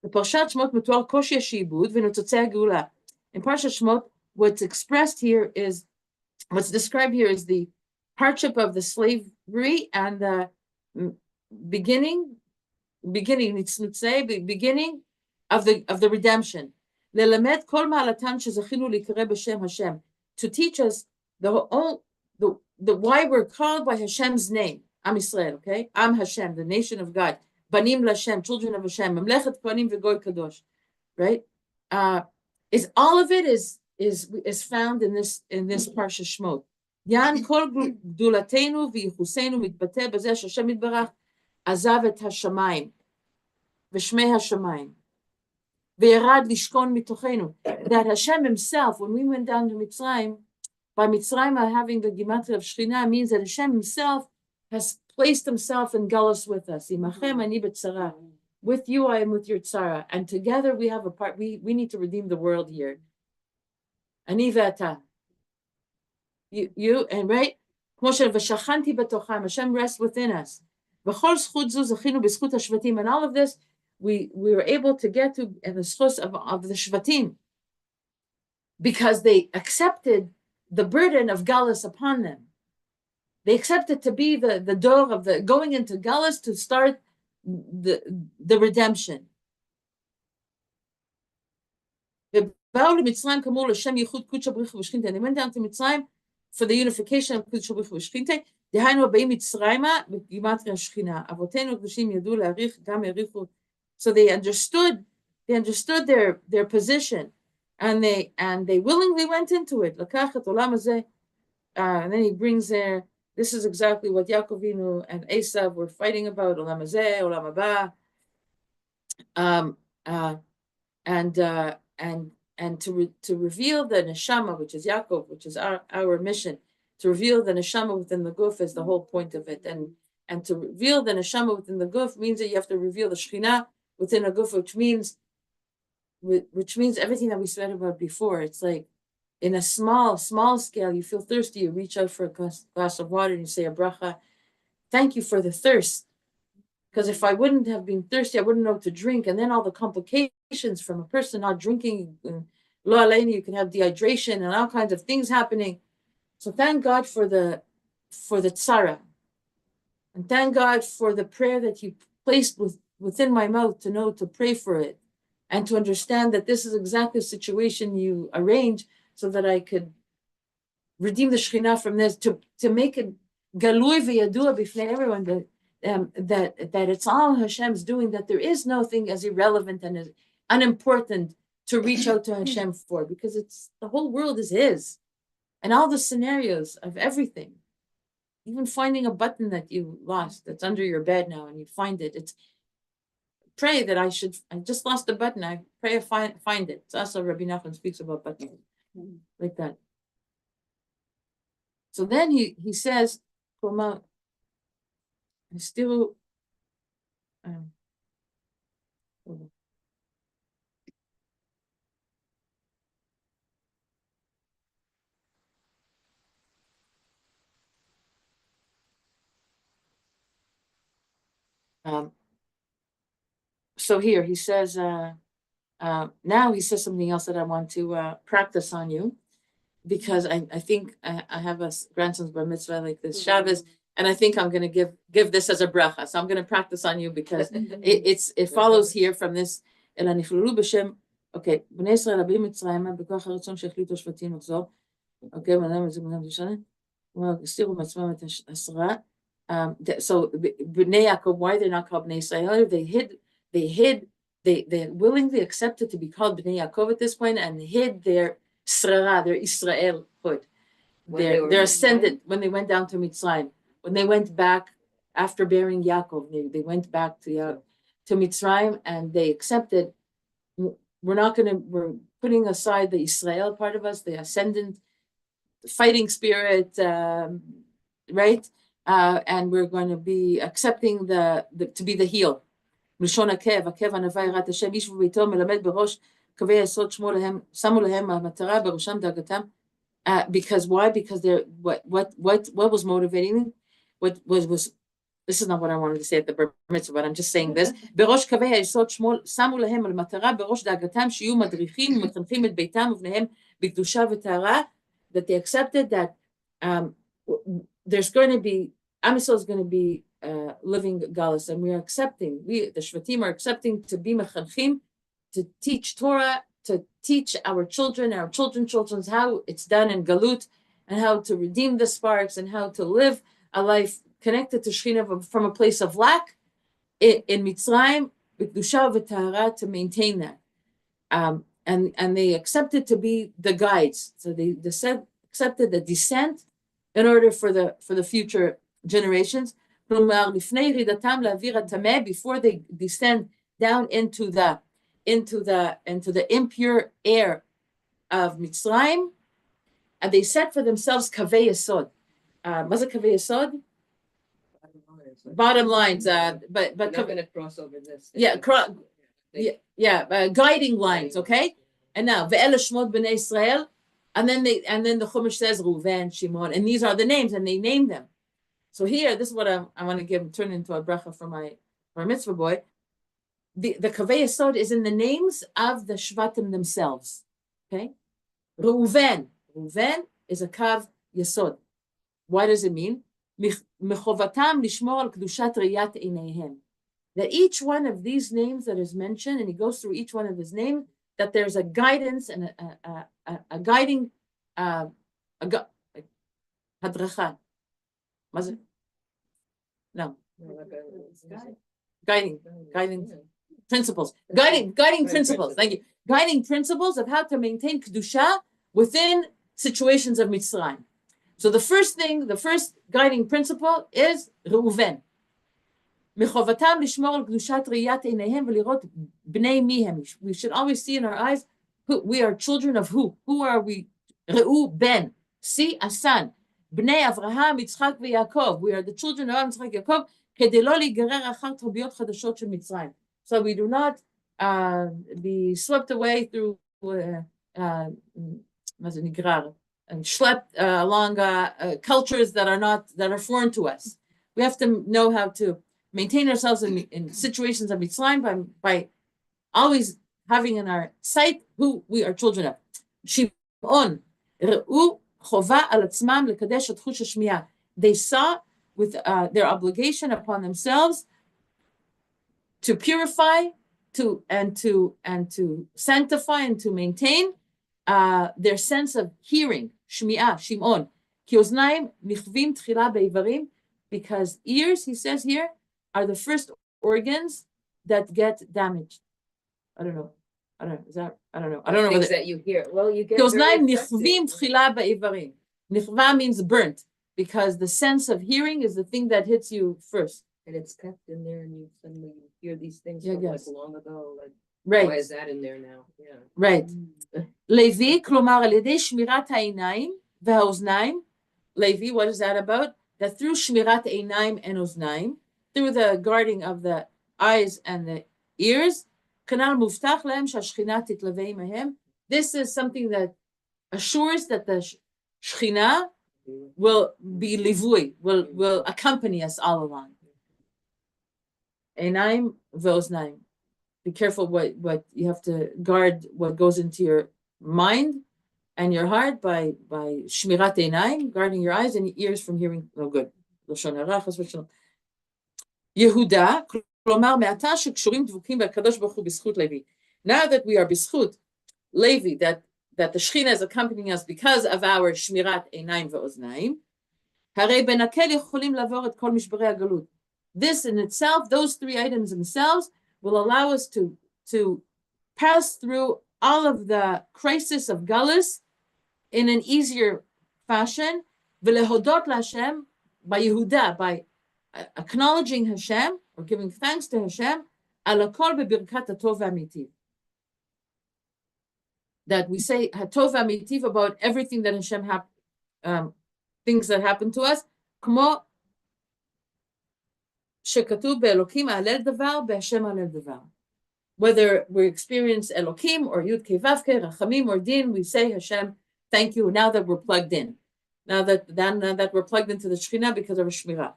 בפרשת שמות מתואר קושי השעבוד ונוצצי הגאולה. In Parsha Shmot, what's expressed here is, what's described here is the hardship of the slavery and the beginning of the redemption. ללמד כל מעלתן שזכינו להיקרא בשם Hashem, to teach us the why we're called by Hashem's name, Am Israel, okay? Am Hashem, the nation of God. Banim Lashem, children of Hashem. Memlechet Kohanim v'Goy Kadosh, right? Is all of it is found in this Parsha Shmot. Yan kol gdulatenu v'yichusenu mitbateh b'zeh Hashem yitbarach azav et hashamayim v'shmei hashamayim v'yerad lishkon mitochenu. That Hashem Himself, when we went down to Mitzrayim, by Mitzrayim having the gematria of Shekhinah, means that Hashem Himself has placed Himself in Galus with us. Imachem ani b'tzara. With you I am with your tzara, and together we have a part. We need to redeem the world here. Ani ve'ata. You and right. Hashem rests within us. And all of this, we were able to get to in the schus of the Shvatim, because they accepted the burden of Galus upon them. They accepted to be the door of the going into Galus to start the redemption. They went down to Mitzrayim for the unification of Kudsha B'Ruch V'Shchinte. So they understood their position, and they willingly went into it. And then he brings there, this is exactly what Yaakov Avinu and Esav were fighting about, Olam Hazeh, Olam Haba, and to reveal the neshama, which is Yaakov, which is our mission, to reveal the neshama within the guf is the whole point of it, and to reveal the neshama within the guf means that you have to reveal the Shekhinah within a guf, which means everything that we said about before. It's like, in a small scale, you feel thirsty, you reach out for a glass of water and you say a bracha, thank you for the thirst. Because if I wouldn't have been thirsty, I wouldn't know what to drink. And then all the complications from a person not drinking, lo aleinu, you can have dehydration and all kinds of things happening. So thank God for the tzara. And thank God for the prayer that you placed within my mouth to know to pray for it. And to understand that this is exactly the situation you arrange, so that I could redeem the Shekhinah from this, to make it galui v'yadua b'fnei everyone that it's all Hashem's doing, that there is no thing as irrelevant and as unimportant to reach out to Hashem for, because the whole world is His, and all the scenarios of everything, even finding a button that you lost that's under your bed now and you find it. It's pray that I just lost a button. I pray I find it. It's also Rabbi Nachman speaks about buttons. Like that. So then he says, I still so here he says, now he says something else that I want to practice on you, because I think I have a grandson's bar mitzvah like this Shabbos, and I think I'm going to give this as a bracha. So I'm going to practice on you, because it follows here from this. Okay, Bnei Israel abim Mitzrayim b'koach haratzon she'achlitu shvatim לחזור. Okay, so Bnei Yaakov, why they're not called Bnei Israel? They willingly accepted to be called Bnei Yaakov at this point, and hid their srara, their Israelhood, their ascendant, when they went down to Mitzrayim. When they went back after bearing Yaakov, they went back to Mitzrayim, and they accepted, we're putting aside the Israel part of us, the ascendant, the fighting spirit, right? And we're going to be accepting to be the heel. מלשון עקב ענווה יראת השם, איש וביתו מלמד בראש קווי היסוד שמו להם המטרה בראשם דאגתם. Because why? Because what was motivating them, what was this is not what I wanted to say at the bar mitzvah, but I'm just saying this. בראש קווי היסוד שמו להם על מטרה, בראש דאגתם שיהיו מדריכים ומחנכים את ביתם ובניהם בקדושה וטהרה, that they accepted that there's going to be, Am Yisrael is going to be living galus, and we are accepting, the Shvatim are accepting to be mechanchim, to teach Torah, to teach our children, our children's how it's done in galut, and how to redeem the sparks, and how to live a life connected to Shekhinah from a place of lack in Mitzrayim, b'kedusha v'tahara, to maintain that. And they accepted to be the guides. So they accepted the descent in order for the future generations. Before they descend down into the impure air of Mitzrayim, and they set for themselves kavei yesod. What's a kavei yesod? Bottom lines. But We're not gonna cross over this. guiding lines. Okay. And now ve'el Shmot b'nei Israel, and then the Chumash says Reuven, Shimon, and these are the names, and they name them. So here, this is what I want to turn into a bracha for my mitzvah boy. The kavei yesod is in the names of the Shvatim themselves. Okay, Reuven is a kav yesod. What does it mean? Mechovatam lishmor al kedushat riyat eineihem. That each one of these names that is mentioned, and he goes through each one of his names, that there's a guidance and a guiding hadracha. Was it? No. Guiding principles. Guiding principles. Thank you. Guiding principles of how to maintain kedusha within situations of Mitzrayim. So the first guiding principle is Reuven. מחובתם לשמור על קדושת ראיית עיניהם ולראות בני מי הם. We should always see in our eyes, we are children of who? Who are we? ראו בן, see a son. בני אברהם, יצחק ויעקב. We are the children of Abraham, יצחק ויעקב, כדי לא להיגרר אחר תרבויות חדשות של מצרים. So we do not be swept away through, מה זה נגרר? And schlepped along cultures that are foreign to us. We have to know how to maintain ourselves in situations of Mitzrayim by always having in our sight who we are children of. Shimon, ראו חובה על עצמם לקדש את חוש השמיעה. They saw with their obligation upon themselves to purify, to sanctify, and to maintain their sense of hearing. Shmi'ah, Shimon. כי אוזניים נכווים תחילה באיברים, because ears, he says here, are the first organs that get damaged. I don't know. Is that? I don't know. Things that you hear. Well, you get. Nichva means burnt, because the sense of hearing is the thing that hits you first. And it's kept in there, and you suddenly hear these things Yeah, from yes. like long ago. Like, Right. why is that in there now? Yeah. Right. Levi, כלומר, על ידי שמירת העיניים והאוזניים. Levi, what is that about? That through shmirat einayim and oznaim, through the guarding of the eyes and the ears, kanal muftach lehem shashchina titlevei mahem. This is something that assures that the Shekhinah will be livui, will accompany us all along. Einayim ve'oznaim. Be careful what you have to guard what goes into your mind and your heart by shmirat einayim, guarding your eyes and your ears from hearing no good. Yehuda, כלומר מעתה שקשורים דבוקים בקדוש ברוך הוא בזכות לוי. Now that we are בזכות Levi, that the Shekhinah is accompanying us because of our shmirat einayim ve'oznaim, הרי בנקל יכולים לעבור את כל משברי הגלות. This in itself, those three items themselves, will allow us to pass through all of the crisis of galus in an easier fashion. V'lehodot l'Hashem, by Yehuda, by acknowledging Hashem or giving thanks to Hashem, ala kol bebirkat hatov v'amitiv. That we say hatov v'amitiv about everything that Hashem things that happen to us. Kmo shekatuv be'elokim alel davar be'Hashem alel davar. Whether we experience Elokim or Yud Kei Vav Kei, Rachamim or Din, we say Hashem, thank you. Now that we're plugged in, now that we're plugged into the Shekhinah because of our Shmirah.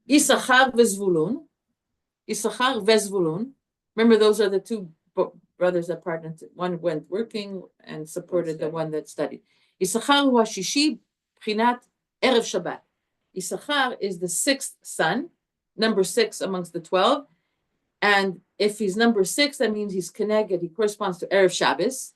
Issachar v'Zvulun. Issachar v'Zvulun. Remember, those are the two brothers that partnered. One went working and supported the one that studied. Issachar hu hashishi b'chinat erev Shabbat. Issachar is the sixth son, number 6 amongst the 12. And if he's number 6, that means he's connected. He corresponds to erev Shabbos.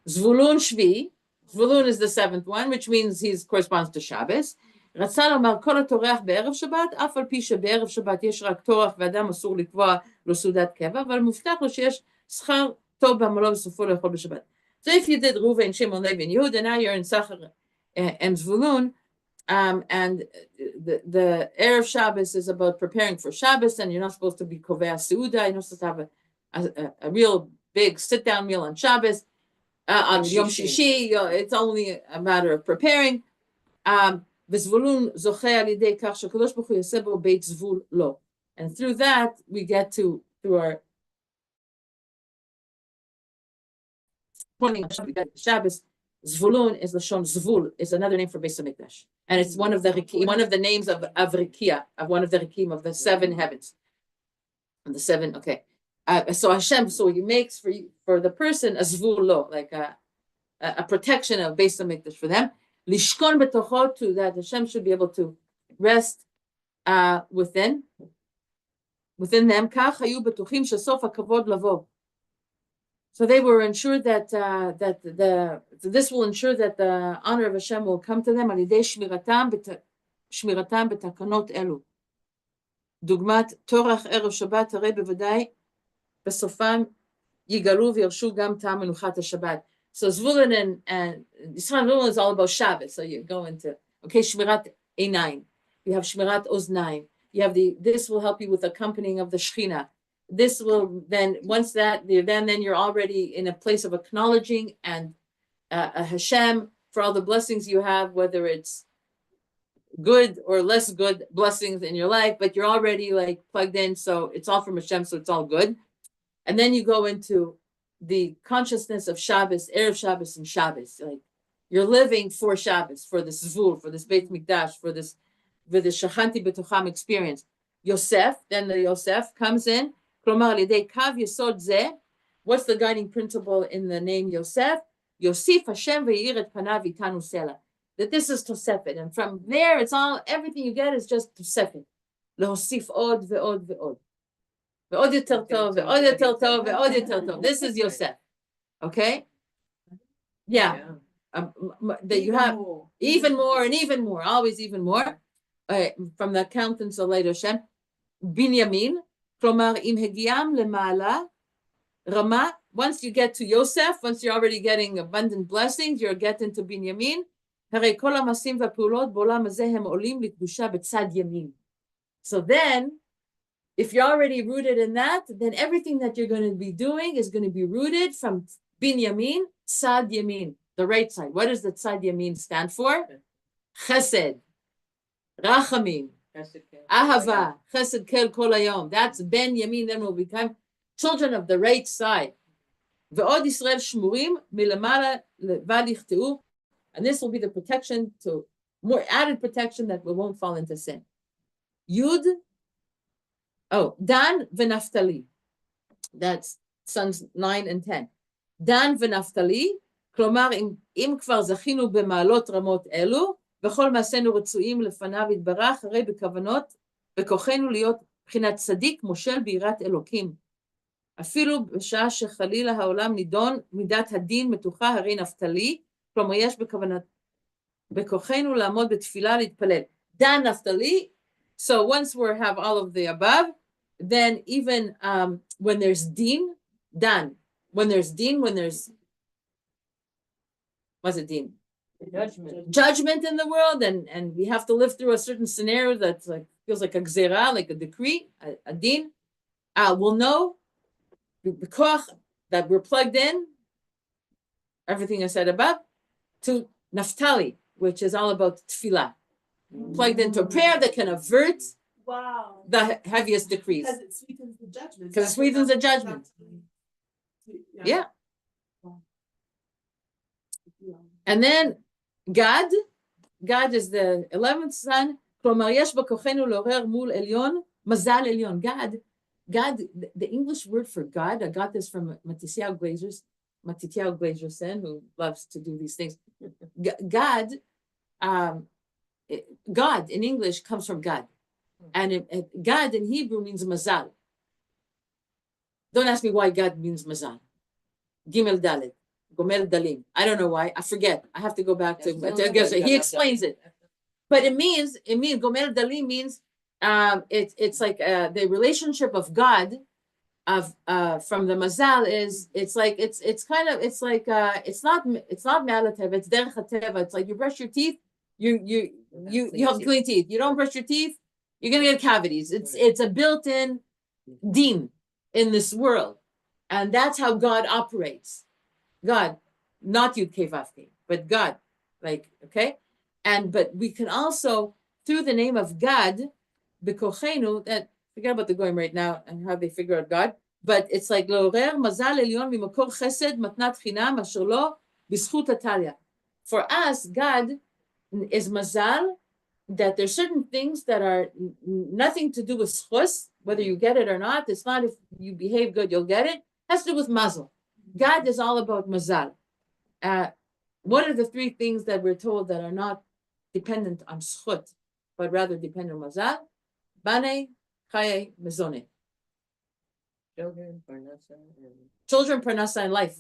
Zvulun shvi. Zvulun is the 7th one, which means he corresponds to Shabbos. רצה לומר כל הטורח בערב שבת, אף על פי שבערב שבת יש רק טורח ואדם אסור לקבוע לו סעודת קבע, אבל מובטח לו שיש שכר טוב בעמלו וסופו לאכול בשבת. So if you did Reuven, Shimon, Levi, and Yehuda, now you're in Sachar and Zvulun, and the Erev Shabbos is about preparing for Shabbos, and you're not supposed to be Kovea Seuda, you're not supposed to have a real big sit-down meal on Shabbos, on Yom Shishi, it's only a matter of preparing. וזבולון זוכה על ידי כך שהקדוש ברוך הוא יעשה בו בית זבול לו. And through that, we get to, through our Shabbos, Zvulun is Lashon Zvul, is another name for Beis HaMikdash. And it's one of the names of Rikia, of one of the Rikim, of the 7 heavens. And the 7, okay. So Hashem, so he makes for the person a Zvul lo, like a protection of Beis HaMikdash for them. Lishkon betocho, to that Hashem should be able to rest within them. Kach hayu betuchim shesof hakavod lavo. So they were ensured that this will ensure that the honor of Hashem will come to them על ידי שמירתם בתקנות אלו. דוגמת טורח ערב שבת, הרי בוודאי בסופם יגלו וירשו גם טעם מנוחת השבת. So Zvulun and Yisrael is all about Shabbos. So you go into, okay, Shmirat Einayim. You have Shmirat Oznaim. You have this will help you with accompanying of the Shechina. This will then, once that, then you're already in a place of acknowledging and a Hashem for all the blessings you have, whether it's good or less good blessings in your life, but you're already like plugged in. So it's all from Hashem, so it's all good. And then you go into the consciousness of Shabbos, Erev Shabbos and Shabbos. Like you're living for Shabbos, for this Zvul, for this Beit Mikdash, for the Shachanti B'tocham experience. Yosef, then the Yosef comes in. Klomar lidei kav yesod zeh. What's the guiding principle in the name Yosef? Yosif Hashem ve'yir et panav itanu sela. That this is Tosefet. And from there, it's all, everything you get is just Tosefet. Le'osif od ve'od ve'od. Ve'od yoter tov, ve'od yoter tov, ve'od yoter tov. This is Yosef. Okay? Yeah. That you have even more and even more, always even more. From the accountants of later Hashem. Binyamin. Klomar im hegiam lemala. Rama. Once you get to Yosef, once you're already getting abundant blessings, you're getting to Binyamin. הרי כל המעשים והפעולות בעולם הזה הם עולים לקדושה בצד ימין. So then, if you're already rooted in that, then everything that you're going to be doing is going to be rooted from Binyamin, Tzad Yamin, the right side. What does the Tzad Yamin stand for? Chesed, Rachamim, Ahava, Chesed Kel Kol Hayom. That's Ben Yamin, then we'll become children of the right side. ועוד ישראל שמורים מלמעלה לבד יחטאו. And this will be the protection to more added protection that we won't fall into sin. Yud, Dan v'Naftali. That's sons 9 and 10. Dan v'Naftali, כלומר, אם כבר זכינו במעלות רמות אלו, וכל מעשינו רצויים לפניו יתברך, הרי בכוונות, בכוחנו להיות מבחינת צדיק, מושל ביראת אלוקים. אפילו בשעה שחלילה העולם נידון, מידת הדין מתוחה, הרי נפתלי, כלומר, יש בכוחנו לעמוד בתפילה להתפלל. Dan Naftali. So once we have all of the above, then even when there's din, Dan. When there's din, what's it din? Judgment in the world, and we have to live through a certain scenario that's like feels like a gzera, like a decree, a din. We'll know the koch that we're plugged in. Everything I said above. To Naftali, which is all about tefillah, plugged into a prayer that can avert the heaviest decrees. Because it sweetens the judgment. Because it sweetens the judgment. Yeah. And then God is the 11th son. כלומר, יש בכוחנו לעורר מול עליון, מזל עליון. God, the English word for God, I got this from Matityahu Glazerson, who loves to do these things. God in English comes from God. And God in Hebrew means mazal. Don't ask me why God means mazal. Gimel dalet, gomel dalim. I don't know why. I forget. I have to go back to. He explains it, but it means gomel dalim means it's like the relationship of God from the mazal is it's like it's not malatev, it's derech hateva. It's like you brush your teeth, you have clean teeth. You don't brush your teeth, you're gonna get cavities. It's a built-in deen in this world, and that's how God operates. God, not Yud Kei Vav Kei, but God, like okay, but we can also through the name of God, b'kochenu, that forget about the goyim right now and how they figure out God, but it's like לעורר מזל עליון ממקור חסד מתנת חינם אשר לו בזכות הטליה. For us, God is mazal, that there's certain things that are nothing to do with schus, whether you get it or not. It's not if you behave good, you'll get it. It has to do with mazel. God is all about mazal. What are the three things that we're told that are not dependent on schut, but rather dependent on mazal? Bane, chaye, mezone. Children, parnasa, and life.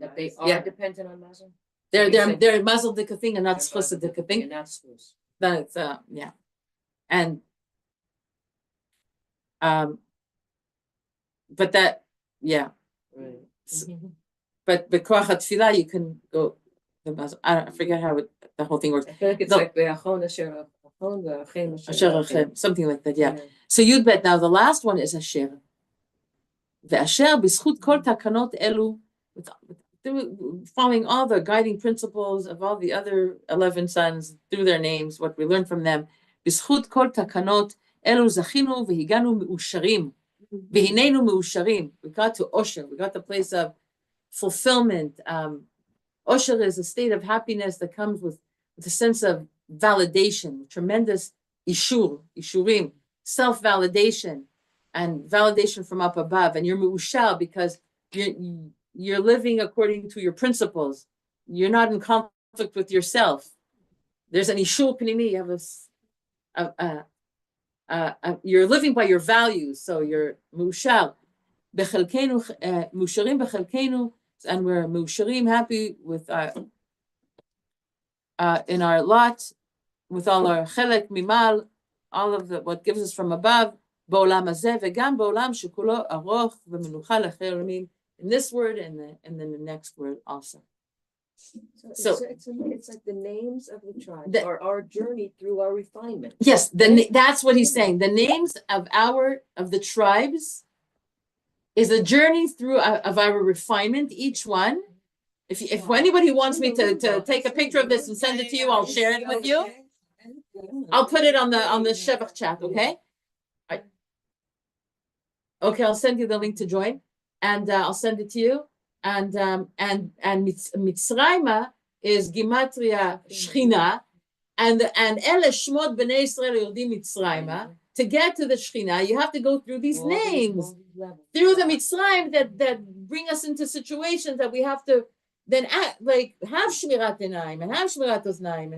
That they are dependent on mazel. They're mazel dika thing and not schus dika thing. And not schus. That's yeah, and but that yeah, Right. but koach tefillah you can go the mazel. I forget how the whole thing works. I feel like it's like be'achon asher achon ve'achem Asher achem, something like that. Yeah. So Yud Bet. Now the last one is Asher. Ve'asher b'zchut kol takanot elu, following all the guiding principles of all the other 11 sons through their names, what we learned from them. B'zchut kol takanot elu zachinu v'higanu me'usharim. V'hinenu me'usharim. We got to Osher. We got the place of fulfillment. Osher is a state of happiness that comes with a sense of validation, tremendous ishurim, self-validation, and validation from up above. And you're me'ushal because you're living according to your principles. You're not in conflict with yourself. There's an ishur pnimi. You have you're living by your values, so you're me'ushal. Bechelkenu me'usharim bechelkenu, and we're me'usharim, happy with in our lot, with all our chelek mimal, all of what gives us from above. Ba'olam hazeh v'gam ba'olam shekulo aroch v'menucha lecherumim. In this word and then the next word also. So it's like the names of the tribes are our journey through our refinement. Yes, that's what he's saying. The names of the tribes is a journey through of our refinement, each one. If anybody wants me to take a picture of this and send it to you, I'll share it with you. I'll put it on the Shevach chat, okay? Okay, I'll send you the link to join, and I'll send it to you. And Mitzrayma is Gematria Shechina, and Ele Shmot Bnei Yisrael Yordim Mitzrayma. To get to the Shechina, you have to go through these names, through the Mitzrayim that bring us into situations that we have to then act, like have Shmirat Enaim and have Shmirat Oznaim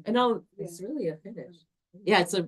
and all. It's really a finish. Yeah, it's a